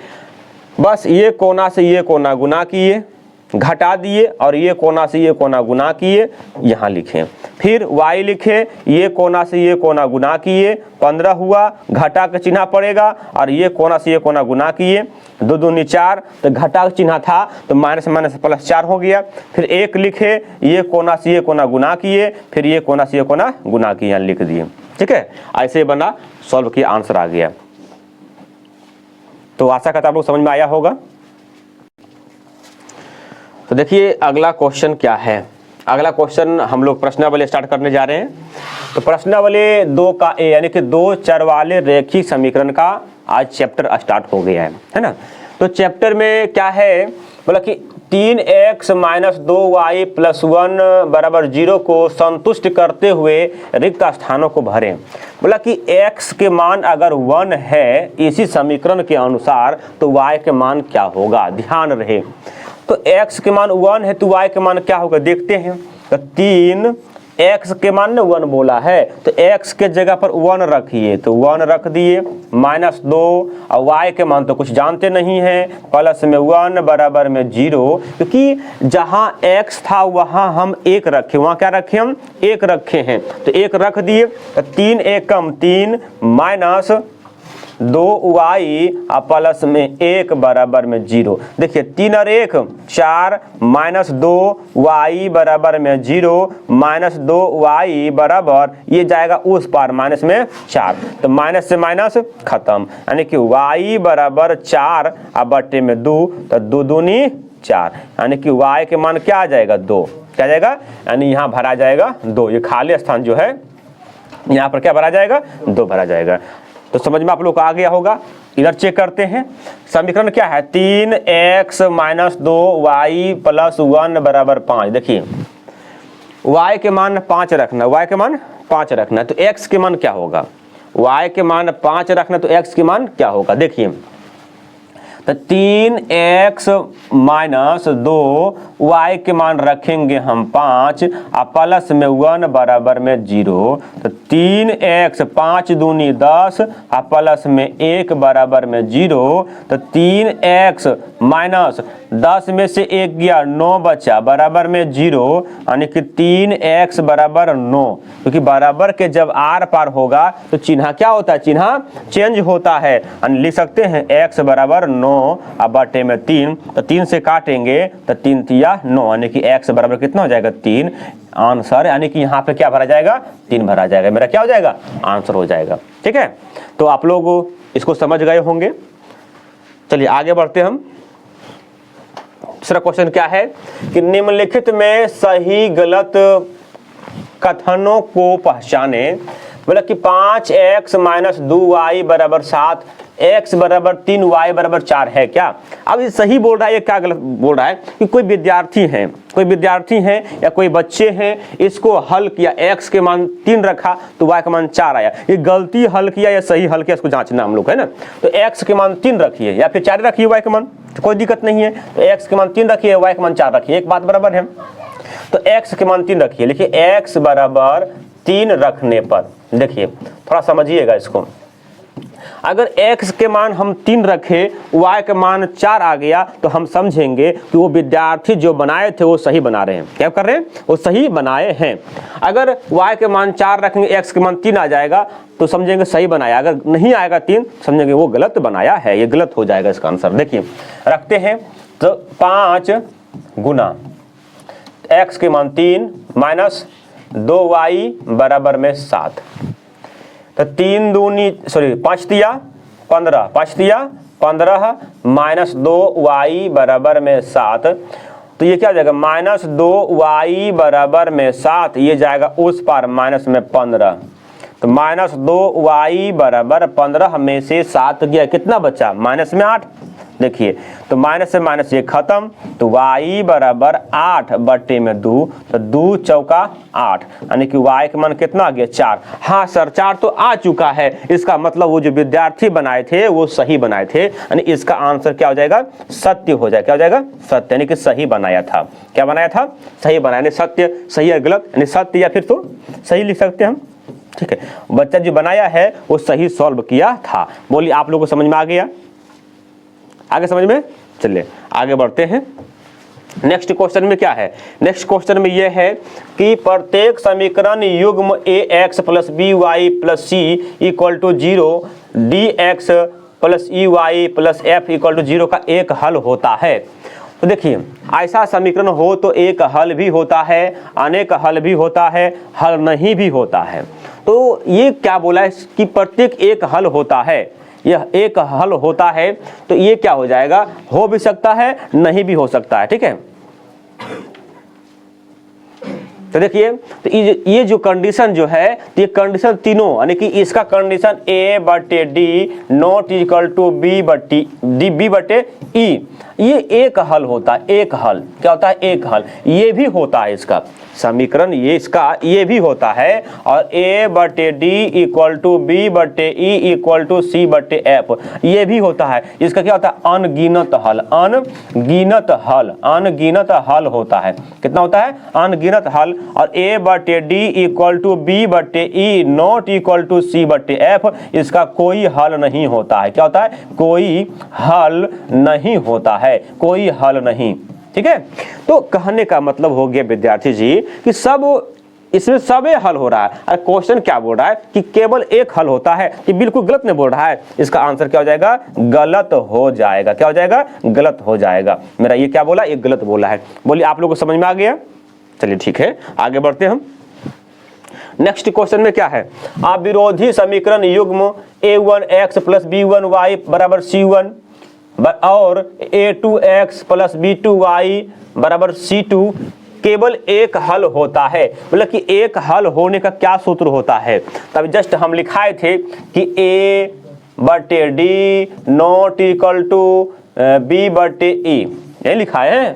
बस ये कोना से ये कोना गुना किए, घटा दिए और ये कोना से ये कोना गुना किए, यहाँ लिखें। फिर y लिखे, ये कोना से ये कोना गुना किए 15 हुआ, घटा का चिन्ह पड़ेगा और ये कोना से ये कोना गुना किए 2 दूनी 4, तो घटा का चिन्ह था तो माइनस माइनस प्लस 4 हो गया। फिर 1 लिखे, ये कोना से ये कोना गुना किए, फिर ये कोना से ये कोना गुना किए, यहाँ लिख दिए। ठीक है, ऐसे बना, सॉल्व किया, आंसर आ गया। तो आशा करता आप लोग समझ में आया होगा। तो देखिए अगला क्वेश्चन क्या है। अगला क्वेश्चन हम लोग प्रश्नावली स्टार्ट करने जा रहे हैं। तो प्रश्नावली 2 का ए यानी कि 2 चर वाले रैखिक समीकरण का आज चैप्टर स्टार्ट हो गया है ना। तो चैप्टर में क्या है, बोला कि 3x माइनस 2y प्लस 1 बराबर 0 को संतुष्ट करते हुए रिक्त स्थानों को भरें। बोला कि x के मान अगर 1 है इसी समीकरण के अनुसार तो y के मान क्या होगा, ध्यान रहे। तो x के मान 1 है तो y के मान क्या होगा देखते हैं। तो 3x के मान ने 1 बोला है तो x के जगह पर 1 रखिए, तो 1 रख दिए, माइनस 2 और y के मान तो कुछ जानते नहीं हैं, प्लस में 1 बराबर में 0, क्योंकि जहां x था वहां हम 1 रखे, वहां क्या रखे हम 1 रखे हैं, तो 1 रख दिए। तो 3 1 कम 3 माइनस 2y प्लस में 1 बराबर में 0। देखिए 3 और 1 4 माइनस 2y बराबर में 0 माइनस 2y बराबर ये जाएगा उस पार माइनस में 4, तो माइनस से माइनस खत्म, यानी कि y बराबर 4 और बटे में 2, तो 2 दूनी 4, यानी कि y के मान क्या आ जाएगा 2, क्या जाएगा, यानी यहाँ भरा जाएगा 2, ये खाली स्थान जो है यहाँ पर क्या भरा जाएगा 2 भरा जाएगा। तो समझ में आप लोग को आ गया होगा। इधर चेक करते हैं, समीकरण क्या है 3x माइनस 2y प्लस 1 बराबर 5। देखिए y के मान 5 रखना, y के मान 5 रखना, तो x के मान क्या होगा, y के मान 5 रखना तो x के मान क्या होगा। देखिए तो 3x माइनस 2y के मान रखेंगे हम 5 और प्लस में 1 बराबर में 0, तो 3x 5 दूनी 10 और प्लस में 1 बराबर में 0, तो 3x माइनस 10 में से 1 गया 9 बचा बराबर में 0, यानी कि 3x बराबर 9, क्योंकि बराबर के जब आर पार होगा तो चिन्ह क्या होता है, चिन्ह चेंज होता है, लिख सकते हैं x बराबर 9 अब बटे में 3, तो 3 से काटेंगे तो 3 तिया 9, यानी कि x बराबर कितना हो जाएगा 3, आंसर, यानी कि यहाँ पे क्या भरा जाएगा 3 भरा जाएगा, मेरा क्या हो जाएगा आंसर हो जाएगा। ठीक है, तो आप लोग इसको समझ गए होंगे। चलिए आगे बढ़ते हम। दूसरा क्वेश्चन क्या है कि निम्नलिखित में सही गलत कथनों को पहचाने। बोला कि 5x माइनस 2y बराबर 7, x बराबर 3 y बराबर 4 है क्या। अब ये सही बोल रहा है, ये क्या गलत बोल रहा है कि कोई विद्यार्थी हैं या कोई बच्चे हैं, इसको हल किया, x के मान 3 रखा तो y का मान 4 आया, ये गलती हल किया या सही हल किया इसको जांचना हम लोग है ना। तो x के मान 3 रखिए या फिर 4 रखिए y के मान, तो कोई दिक्कत नहीं है, तो x के मान 3 रखिए y के मान 4 रखिए, एक बात बराबर है। तो x के मान 3 रखिए, लिखिए x बराबर 3 रखने पर, देखिए थोड़ा समझिएगा इसको, अगर x के मान हम 3 रखे y के मान 4 आ गया तो हम समझेंगे कि वो विद्यार्थी जो बनाए थे वो सही बना रहे हैं, क्या कर रहे हैं वो सही बनाए हैं। अगर y के मान 4 रखेंगे x के मान 3 आ जाएगा तो समझेंगे सही बनाया, अगर नहीं आएगा 3 समझेंगे वो गलत बनाया है, ये गलत हो जाएगा इसका आंसर। देखिए रखते हैं, तो 5 गुना x के मान 3 माइनस 2y बराबर में 7, तो 5 तिया 15, 5 तिया 15 माइनस 2y बराबर में 7, तो ये क्या हो जाएगा माइनस 2y बराबर में 7, ये जाएगा उस पार माइनस में 15, तो माइनस 2y बराबर 15 में से 7 गया, कितना बचा माइनस में 8। देखिए तो माइनस से माइनस ये खत्म, तो y बराबर 8 बटे में 2, तो 2 चौका 8, यानी कि y का मान कितना आ गया 4। हाँ सर 4 तो आ चुका है, इसका मतलब वो जो विद्यार्थी बनाए थे वो सही बनाए थे, यानी इसका आंसर क्या हो जाएगा सत्य हो जाएगा, क्या हो जाएगा सत्य, यानी कि सही बनाया था, क्या बनाया था सही बनाया, सत्य सही या गलत, यानी सत्य या फिर तो सही लिख सकते हैं हम। ठीक है, बच्चा जो बनाया है वो सही सॉल्व किया था। बोलिए आप लोगों को समझ में आ गया, आगे समझ में। चलिए आगे बढ़ते हैं। नेक्स्ट क्वेश्चन में क्या है, नेक्स्ट क्वेश्चन में यह है कि प्रत्येक समीकरण युग्म ax plus by plus c equal to 0 dx plus ey plus f equal to 0 का एक हल होता है। तो देखिए ऐसा समीकरण हो तो एक हल भी होता है, अनेक हल भी होता है, हल नहीं भी होता है। तो ये क्या बोला है कि प्रत्येक एक हल होता है, यह एक हल होता है, तो ये क्या हो जाएगा हो भी सकता है नहीं भी हो सकता है। ठीक है, तो देखिए, तो ये जो कंडीशन जो है, तो ये कंडीशन तीनों, यानी कि इसका condition A/D not equal to B/E, ये एक हल होता है। एक हल क्या होता है? एक हल। ये भी होता है इसका समीकरण, ये इसका ये भी होता है। और A/D equal to B/E equal to C/F, ये भी होता है। इसका क्या होता है? अनगिनत हल। अनगिनत हल, अनगिनत हल होता है। कितना होता है? अनगिनत हल। और A/D equal to B/E not equal to C/F, इसका कोई हल नहीं होता है। क्या होता है? कोई हल नहीं होता है, कोई हल नहीं। ठीक है, तो कहने का मतलब हो गया विद्यार्थी जी कि सब इसमें सबे हल हो रहा है। क्वेश्चन क्या बोल रहा है कि केवल एक हल होता है, कि बिल्कुल गलत नहीं बोल रहा है। इसका आंसर क्या हो जाएगा? गलत हो जाएगा। क्या हो जाएगा? गलत हो जाएगा। मेरा ये क्या बोला? ये गलत बोला है। बोलिए, आप लोगों को समझ में आ गया? चलिए ठीक है, आगे बढ़ते हैं हम। नेक्स्ट क्वेश्चन में क्या है? अविरोधी समीकरण युग्म A1x प्लस B1y बराबर C1 और A2x प्लस B2y बराबर C2 केवल एक हल होता है। मतलब कि एक हल होने का क्या सूत्र होता है? तब जस्ट हम लिखाए थे कि A/D not equal to B/E, ये लिखा है।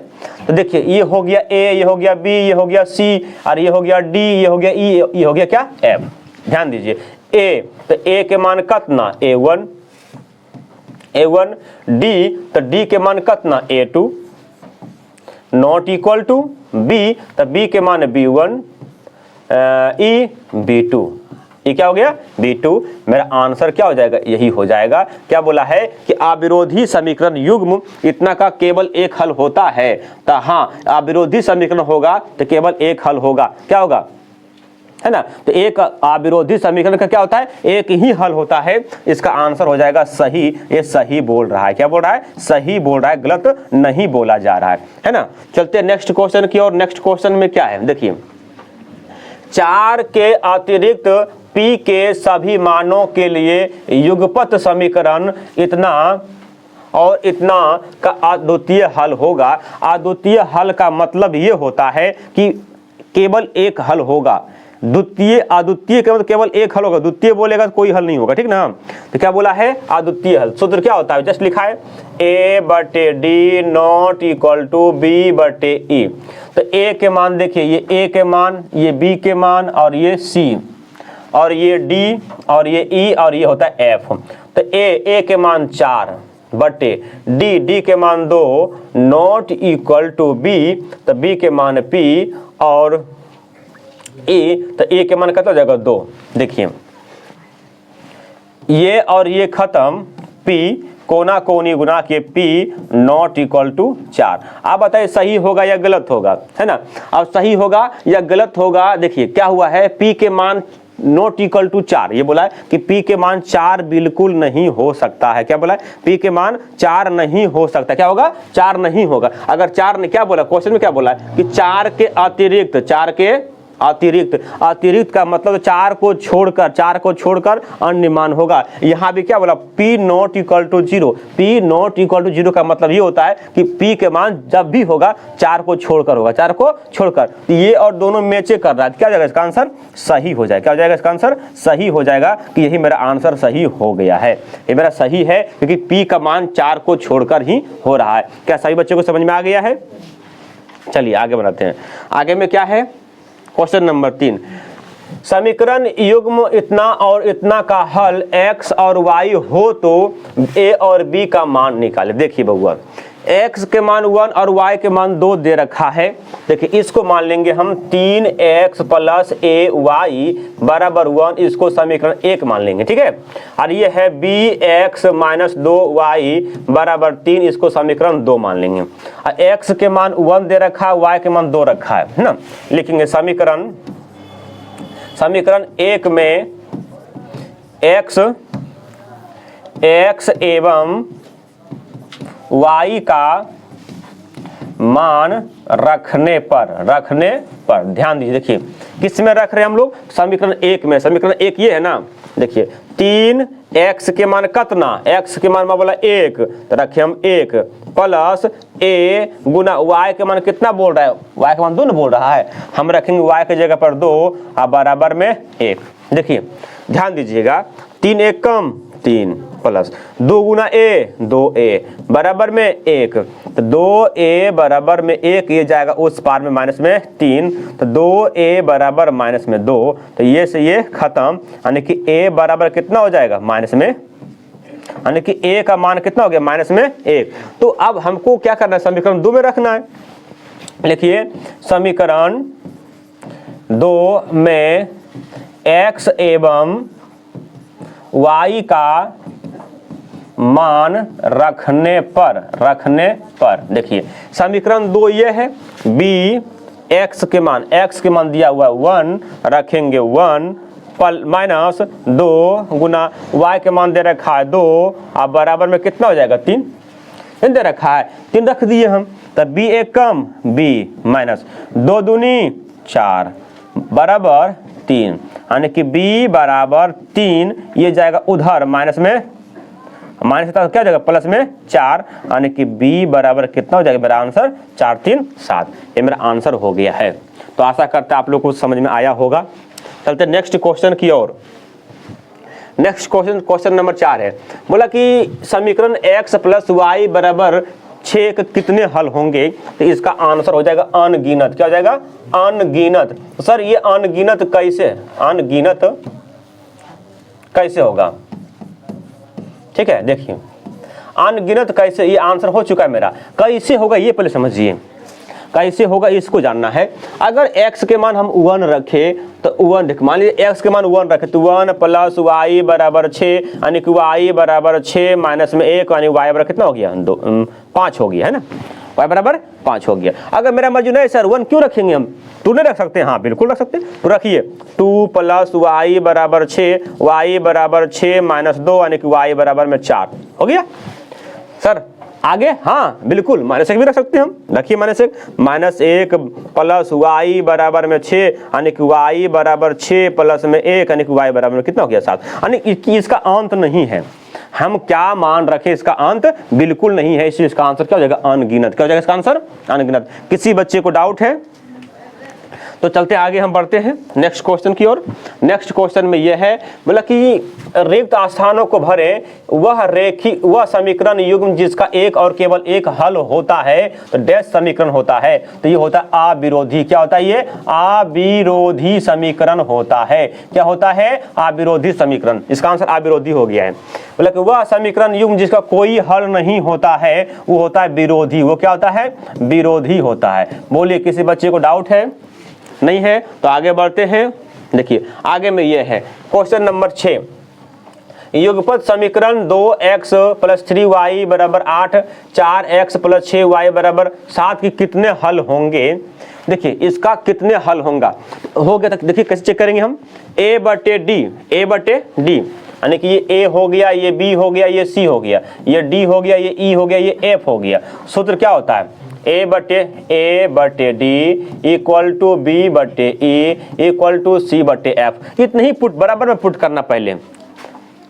तो देखिए, ये हो गया A, ये हो गया B, ये हो गया C, और ये हो गया D, ये हो गया E, ये हो गया क्या? F। ध्यान दीजिए, A, तो A के मान कितना? A1, D, तो D के मान कितना? A2 not equal to B, तो B के मान B1, E B2। ये क्या हो गया? B2। मेरा आंसर क्या हो जाएगा? यही हो जाएगा। क्या बोला है कि अविरोधी समीकरण युग्म इतना का केवल एक हल होता है। तो हाँ, अविरोधी समीकरण होगा तो केवल एक हल होगा। क्या होगा? है ना? तो एक अविरोधी समीकरण का क्या होता है? एक ही हल होता है। इसका आंसर हो जाएगा सही। ये सही बोल रहा है। क्या बोल रहा है? सही बोल रहा है, गलत नहीं बोला जा रहा है ना? चलते हैं नेक्स्ट क्वेश्चन की ओर। नेक्स्ट क्वेश्चन में क्या है? देखिए, 4 के अतिरिक्त P के सभी मानों के लिए युगपत समीकरण इतना और इतना का अद्वितीय हल होगा। अद्वितीय हल का मतलब ये होता है कि केवल एक हल होगा। द्वितीय, अद्वितीय के मतलब केवल एक हल होगा। द्वितीय बोलेगा तो कोई हल नहीं होगा। ठीक ना? तो क्या बोला है? अद्वितीय हल। सूत्र क्या होता है? जस्ट लिखा है A/D not equal to B/E। तो A के मान देखिए, ये A के मान, ये B के मान, और ये C, और ये D, और ये E, और ये होता है F। तो A के मान 4 बटे D के मान 2 नॉट इक्वल टू B, तो B के मान P, और E, तो A के मान कितना हो जाएगा? 2। देखिए, ये और ये खत्म, P कोना कोनी गुना के P नॉट इक्वल टू 4। आप बताइए सही होगा या गलत होगा? है ना? अब सही होगा या गलत होगा? देखिए क्या हुआ है, P के मान नॉट इक्वल टू 4, ये बोला है कि P के मान 4 बिल्कुल नहीं हो सकता है। क्या बोला है? P के मान 4 नहीं हो सकता। क्या होगा? 4 नहीं होगा। अगर 4 ने, क्या बोला क्वेश्चन में, क्या बोला है कि 4 के अतिरिक्त, 4 के अतिरिक्त, अतिरिक्त का मतलब 4 को छोड़कर अन्य मान होगा। यहाँ भी क्या बोला? P not equal to 0। P not equal to 0 का मतलब ये होता है कि P के मान जब भी होगा 4 को छोड़कर होगा, 4 को छोड़कर। तो ये और दोनों मैचे कर रहा है। क्या हो जाएगा इसका आंसर? सही हो जाएगा। क्या हो जाएगा इसका आंसर? सही हो जाएगा कि यही मेरा आंसर सही हो गया है। ये मेरा सही है क्योंकि P का मान 4 को छोड़कर ही हो रहा है। क्या सभी बच्चों को समझ में आ गया है? चलिए आगे बढ़ाते हैं। आगे में क्या है? क्वेश्चन नंबर 3, समीकरण युग्म इतना और इतना का हल x और y हो तो a और b का मान निकाले। देखिए बउआ, x के मान 1 और y के मान 2 दे रखा है। देखिए इसको मान लेंगे हम 3x प्लस ay बराबर 1, इसको समीकरण 1 मान लेंगे। ठीक है, और ये है bx माइनस 2y बराबर 3, इसको समीकरण 2 मान लेंगे। और x के मान 1 दे रखा है, y के मान 2 रखा है ना। लिखेंगे समीकरण 1 में x एवं y का मान रखने पर ध्यान दीजिए। देखिए किस में रख रहे हैं हम लोग? समीकरण 1 में। समीकरण 1 ये है ना। देखिए 3x के मान कितना, x के मान मैं बोला 1 तो रखे हम 1 प्लस a गुना y के मान कितना बोल रहा है, y के मान 2 ना बोल रहा है, हम रखेंगे y की जगह पर 2 और बराबर में 1। देखिए ध्यान दीजिएगा 3 1 कम 3 प्लस 2 गुना a 2a बराबर में 1 तो 2a बराबर में 1 ये जाएगा उस पार में माइनस में 3 तो 2a बराबर माइनस में 2 तो ये से ये खत्म, यानी कि a बराबर कितना हो जाएगा माइनस में, यानी कि a का मान कितना हो गया माइनस में 1। तो अब हमको क्या करना है, समीकरण 2 में रखना है। लिखिए समीकरण 2 में x एवं y का मान रखने पर देखिए समीकरण 2 ये है, b x के मान दिया हुआ 1 रखेंगे 1 माइनस 2 गुना y के मान दे रखा है 2 अब बराबर में कितना हो जाएगा 3 दे रखा है 3 रख दिए हम, तब b 1 कम b माइनस 2 दूनी 4 बराबर 3, यानी कि b बराबर 3 ये जाएगा उधर माइनस में, माइनस क्या हो जाएगा प्लस में 4, यानी कि b बराबर कितना हो जाएगा, मेरा आंसर 4 3 7, ये मेरा आंसर हो गया है। तो आशा करते हैं आप लोग को समझ में आया होगा। चलते नेक्स्ट क्वेश्चन की ओर। नेक्स्ट क्वेश्चन नंबर 4 है, बोला कि समीकरण x प्लस वाई बराबर 6 के कितने हल होंगे, तो इसका आंसर हो जाएगा अनगिनत। क्या हो जाएगा अनगिनत। तो सर ये अनगिनत कैसे होगा, ठीक है देखिए अनगिनत कैसे, ये आंसर हो चुका है मेरा, कैसे होगा ये पहले समझिए, कैसे होगा इसको जानना है। अगर x के मान हम 1 रखे तो 1 मान लीजिए x के मान 1 रखे तो 1 प्लस y बराबर 6, यानी कि y बराबर 6 माइनस में 1, यानी y बराबर कितना हो गया 5 हो गया है ना, y बराबर 5 हो गया। अगर मेरा मर्जी नहीं सर 1 क्यों रखेंगे हम, 2 नहीं रख सकते, हाँ बिल्कुल रख सकते, तो रखिए 2 प्लस y बराबर 6, y बराबर 6 माइनस 2, यानी कि y बराबर में 4 हो गया। सर आगे हाँ बिल्कुल माइनस 1 भी रख सकते हैं हम, रखिए माइनस 1 प्लस y बराबर में 6, यानी कि y बराबर 6 प्लस में 1, यानी कि y बराबर में कितना हो गया 7, यानी इसका अंत नहीं है, हम क्या मान रखे इसका अंत बिल्कुल नहीं है, इसलिए इसका आंसर क्या हो जाएगा अनगिनत। क्या हो जाएगा इसका आंसर अनगिनत। किसी बच्चे को डाउट है तो चलते आगे हम बढ़ते हैं नेक्स्ट क्वेश्चन की ओर। नेक्स्ट क्वेश्चन में यह है मतलब कि रिक्त स्थानों को भरे वह समीकरण युग्म जिसका एक और केवल एक हल होता है तो डैश समीकरण होता है, तो ये होता है अविरोधी। क्या होता है ये अविरोधी समीकरण होता है। क्या होता है अविरोधी समीकरण, इसका आंसर अविरोधी हो गया है। मतलब कि वह समीकरण युग्म जिसका कोई हल नहीं होता है वो होता है विरोधी। वो क्या होता है विरोधी होता है। बोलिए किसी बच्चे को डाउट है, नहीं है तो आगे बढ़ते हैं। देखिए आगे में ये है क्वेश्चन नंबर 6, युगपत समीकरण 2x प्लस 3y बराबर 8, 4x प्लस 6y बराबर 7 की कितने हल होंगे। देखिए इसका कितने हल हो गया देखिए कैसे चेक करेंगे हम, a बटे डी, यानी कि ये a हो गया, ये b हो गया, ये c हो गया, ये d हो गया, ये e हो गया, ये f हो गया। सूत्र क्या होता है a बटे डी इक्वल टू b बटे e इक्वल टू c बटे f। इतना ही पुट बराबर में पुट करना, पहले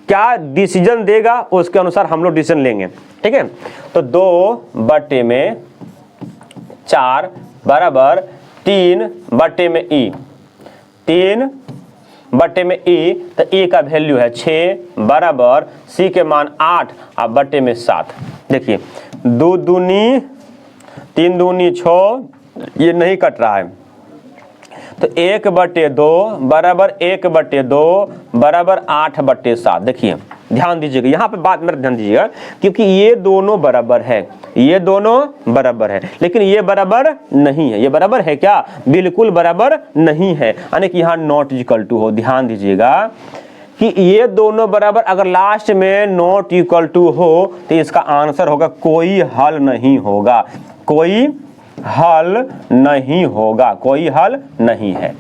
क्या डिसीजन देगा उसके अनुसार हम लोग डिसीजन लेंगे, ठीक है। तो 2 बटे में 4 बराबर 3 बटे में e, 3 बटे में e, तो e का वैल्यू है 6 बराबर c के मान 8 और बटे में 7। देखिए 2 दूनी 3 दूनी 6, ये नहीं कट रहा है, तो 1 बटे 2 बराबर 1 बटे 2 बराबर 8 बटे 7। देखिए ध्यान दीजिएगा यहाँ पे बात मेरा ध्यान दीजिएगा, क्योंकि ये दोनों बराबर है, ये दोनों बराबर है, लेकिन ये बराबर नहीं है। ये बराबर है क्या, बिल्कुल बराबर नहीं है, यानी कि यहाँ नॉट इक्वल टू हो। ध्यान दीजिएगा कि ये दोनों बराबर अगर लास्ट में नॉट इक्वल टू हो तो इसका आंसर होगा कोई हल नहीं होगा, कोई हल नहीं होगा, कोई हल नहीं है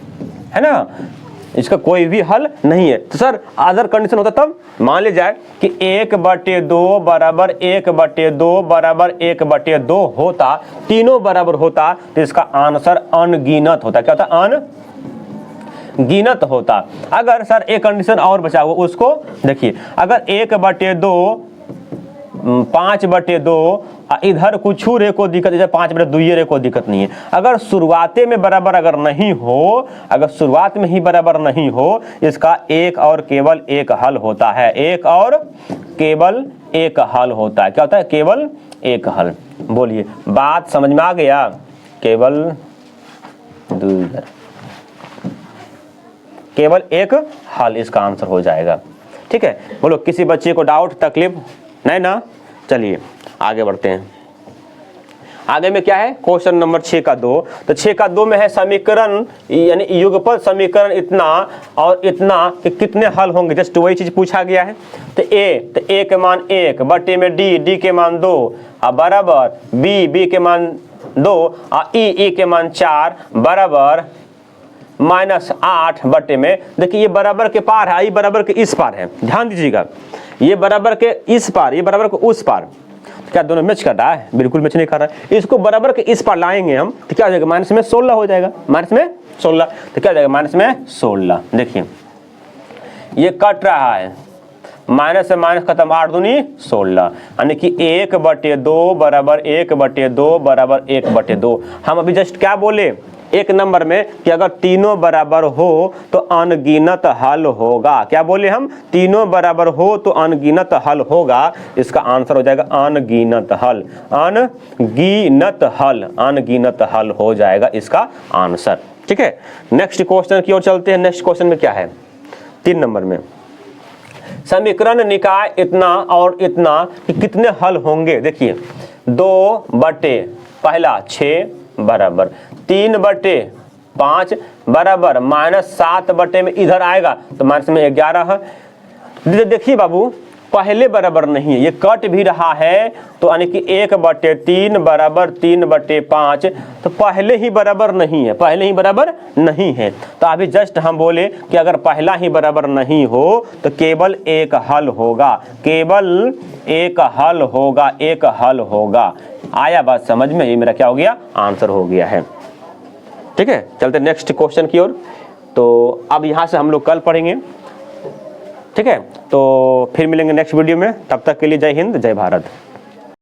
ना, इसका कोई भी हल नहीं है। तो सर अदर कंडीशन होता तब, मान लिया जाए कि 1 बटे 2 बराबर 1 बटे 2 बराबर 1 बटे 2 होता, तीनों बराबर होता, तो इसका आंसर अनगिनत होता। क्या होता अनगिनत होता। अगर सर एक कंडीशन और बचा हुआ, उसको देखिए, अगर 1/2 5/2 इधर कुछ रे को दिक्कत, इधर 5/2 रे को दिक्कत नहीं है। अगर शुरुआते में बराबर अगर नहीं हो, अगर शुरुआत में ही बराबर नहीं हो, इसका एक और केवल एक हल होता है, एक और केवल एक हल होता है। क्या होता है? केवल एक हल। बोलिए, बात समझ में आ गया? केवल केवल एक हल इसका आंसर हो जाएगा। ठीक है, बोलो किसी बच्चे को डाउट तकलीफ नहीं ना? चलिए आगे बढ़ते हैं। आगे में क्या है? क्वेश्चन नंबर 6 का 2। तो 6 का 2 में है समीकरण यानी युगपत समीकरण इतना और इतना कि कितने हल होंगे, जस्ट वही चीज पूछा गया है। तो ए के मान 1 बटे में डी के मान 2 बराबर बी के मान 2 और ई के मान 4 बराबर -8 बटे में। देखिए ये बराबर के पार है, ये बराबर के इस पार है, ध्यान दीजिएगा, ये बराबर के इस पार, ये बराबर के उस पार। क्या दोनों मैच कर रहा है? बिल्कुल मैच नहीं कर रहा है। इसको बराबर के इस पार लाएंगे हम तो क्या हो जाएगा? माइनस में 16 हो जाएगा, माइनस में 16। तो क्या हो जाएगा? माइनस में 16। देखिए ये कट रहा है, माइनस से माइनस खत्म, 8 दूनी 16, यानी कि 1/2 बराबर 1/2 बराबर 1/2। हम अभी जस्ट क्या बोले एक नंबर में कि अगर तीनों बराबर हो तो अनगिनत हल होगा। क्या बोले हम? तीनों बराबर हो तो अनगिनत हल होगा। इसका आंसर हो जाएगा अनगिनत हल, अनगिनत हल, अनगिनत हल हो जाएगा इसका आंसर। ठीक है, नेक्स्ट क्वेश्चन की ओर चलते हैं। नेक्स्ट क्वेश्चन में क्या है? 3 नंबर में समीकरण निकाय इतना और इतना कि कितने हल होंगे। देखिए 2 बटे पहला 6 बराबर 3/5 बराबर -7 बटे में इधर आएगा तो माइनस में 11 है। देखिए बाबू पहले बराबर नहीं है, ये कट भी रहा है तो यानी कि 1/3 बराबर 3/5, तो पहले ही बराबर नहीं है, पहले ही बराबर नहीं है। तो अभी जस्ट हम बोले कि अगर पहला ही बराबर नहीं हो तो केवल एक हल होगा, केवल एक हल होगा, एक हल होगा। आया बात समझ में? ये मेरा क्या हो गया? आंसर हो गया है। ठीक है, चलते नेक्स्ट क्वेश्चन की ओर। तो अब यहां से हम लोग कल पढ़ेंगे। ठीक है, तो फिर मिलेंगे नेक्स्ट वीडियो में। तब तक के लिए जय हिंद, जय भारत।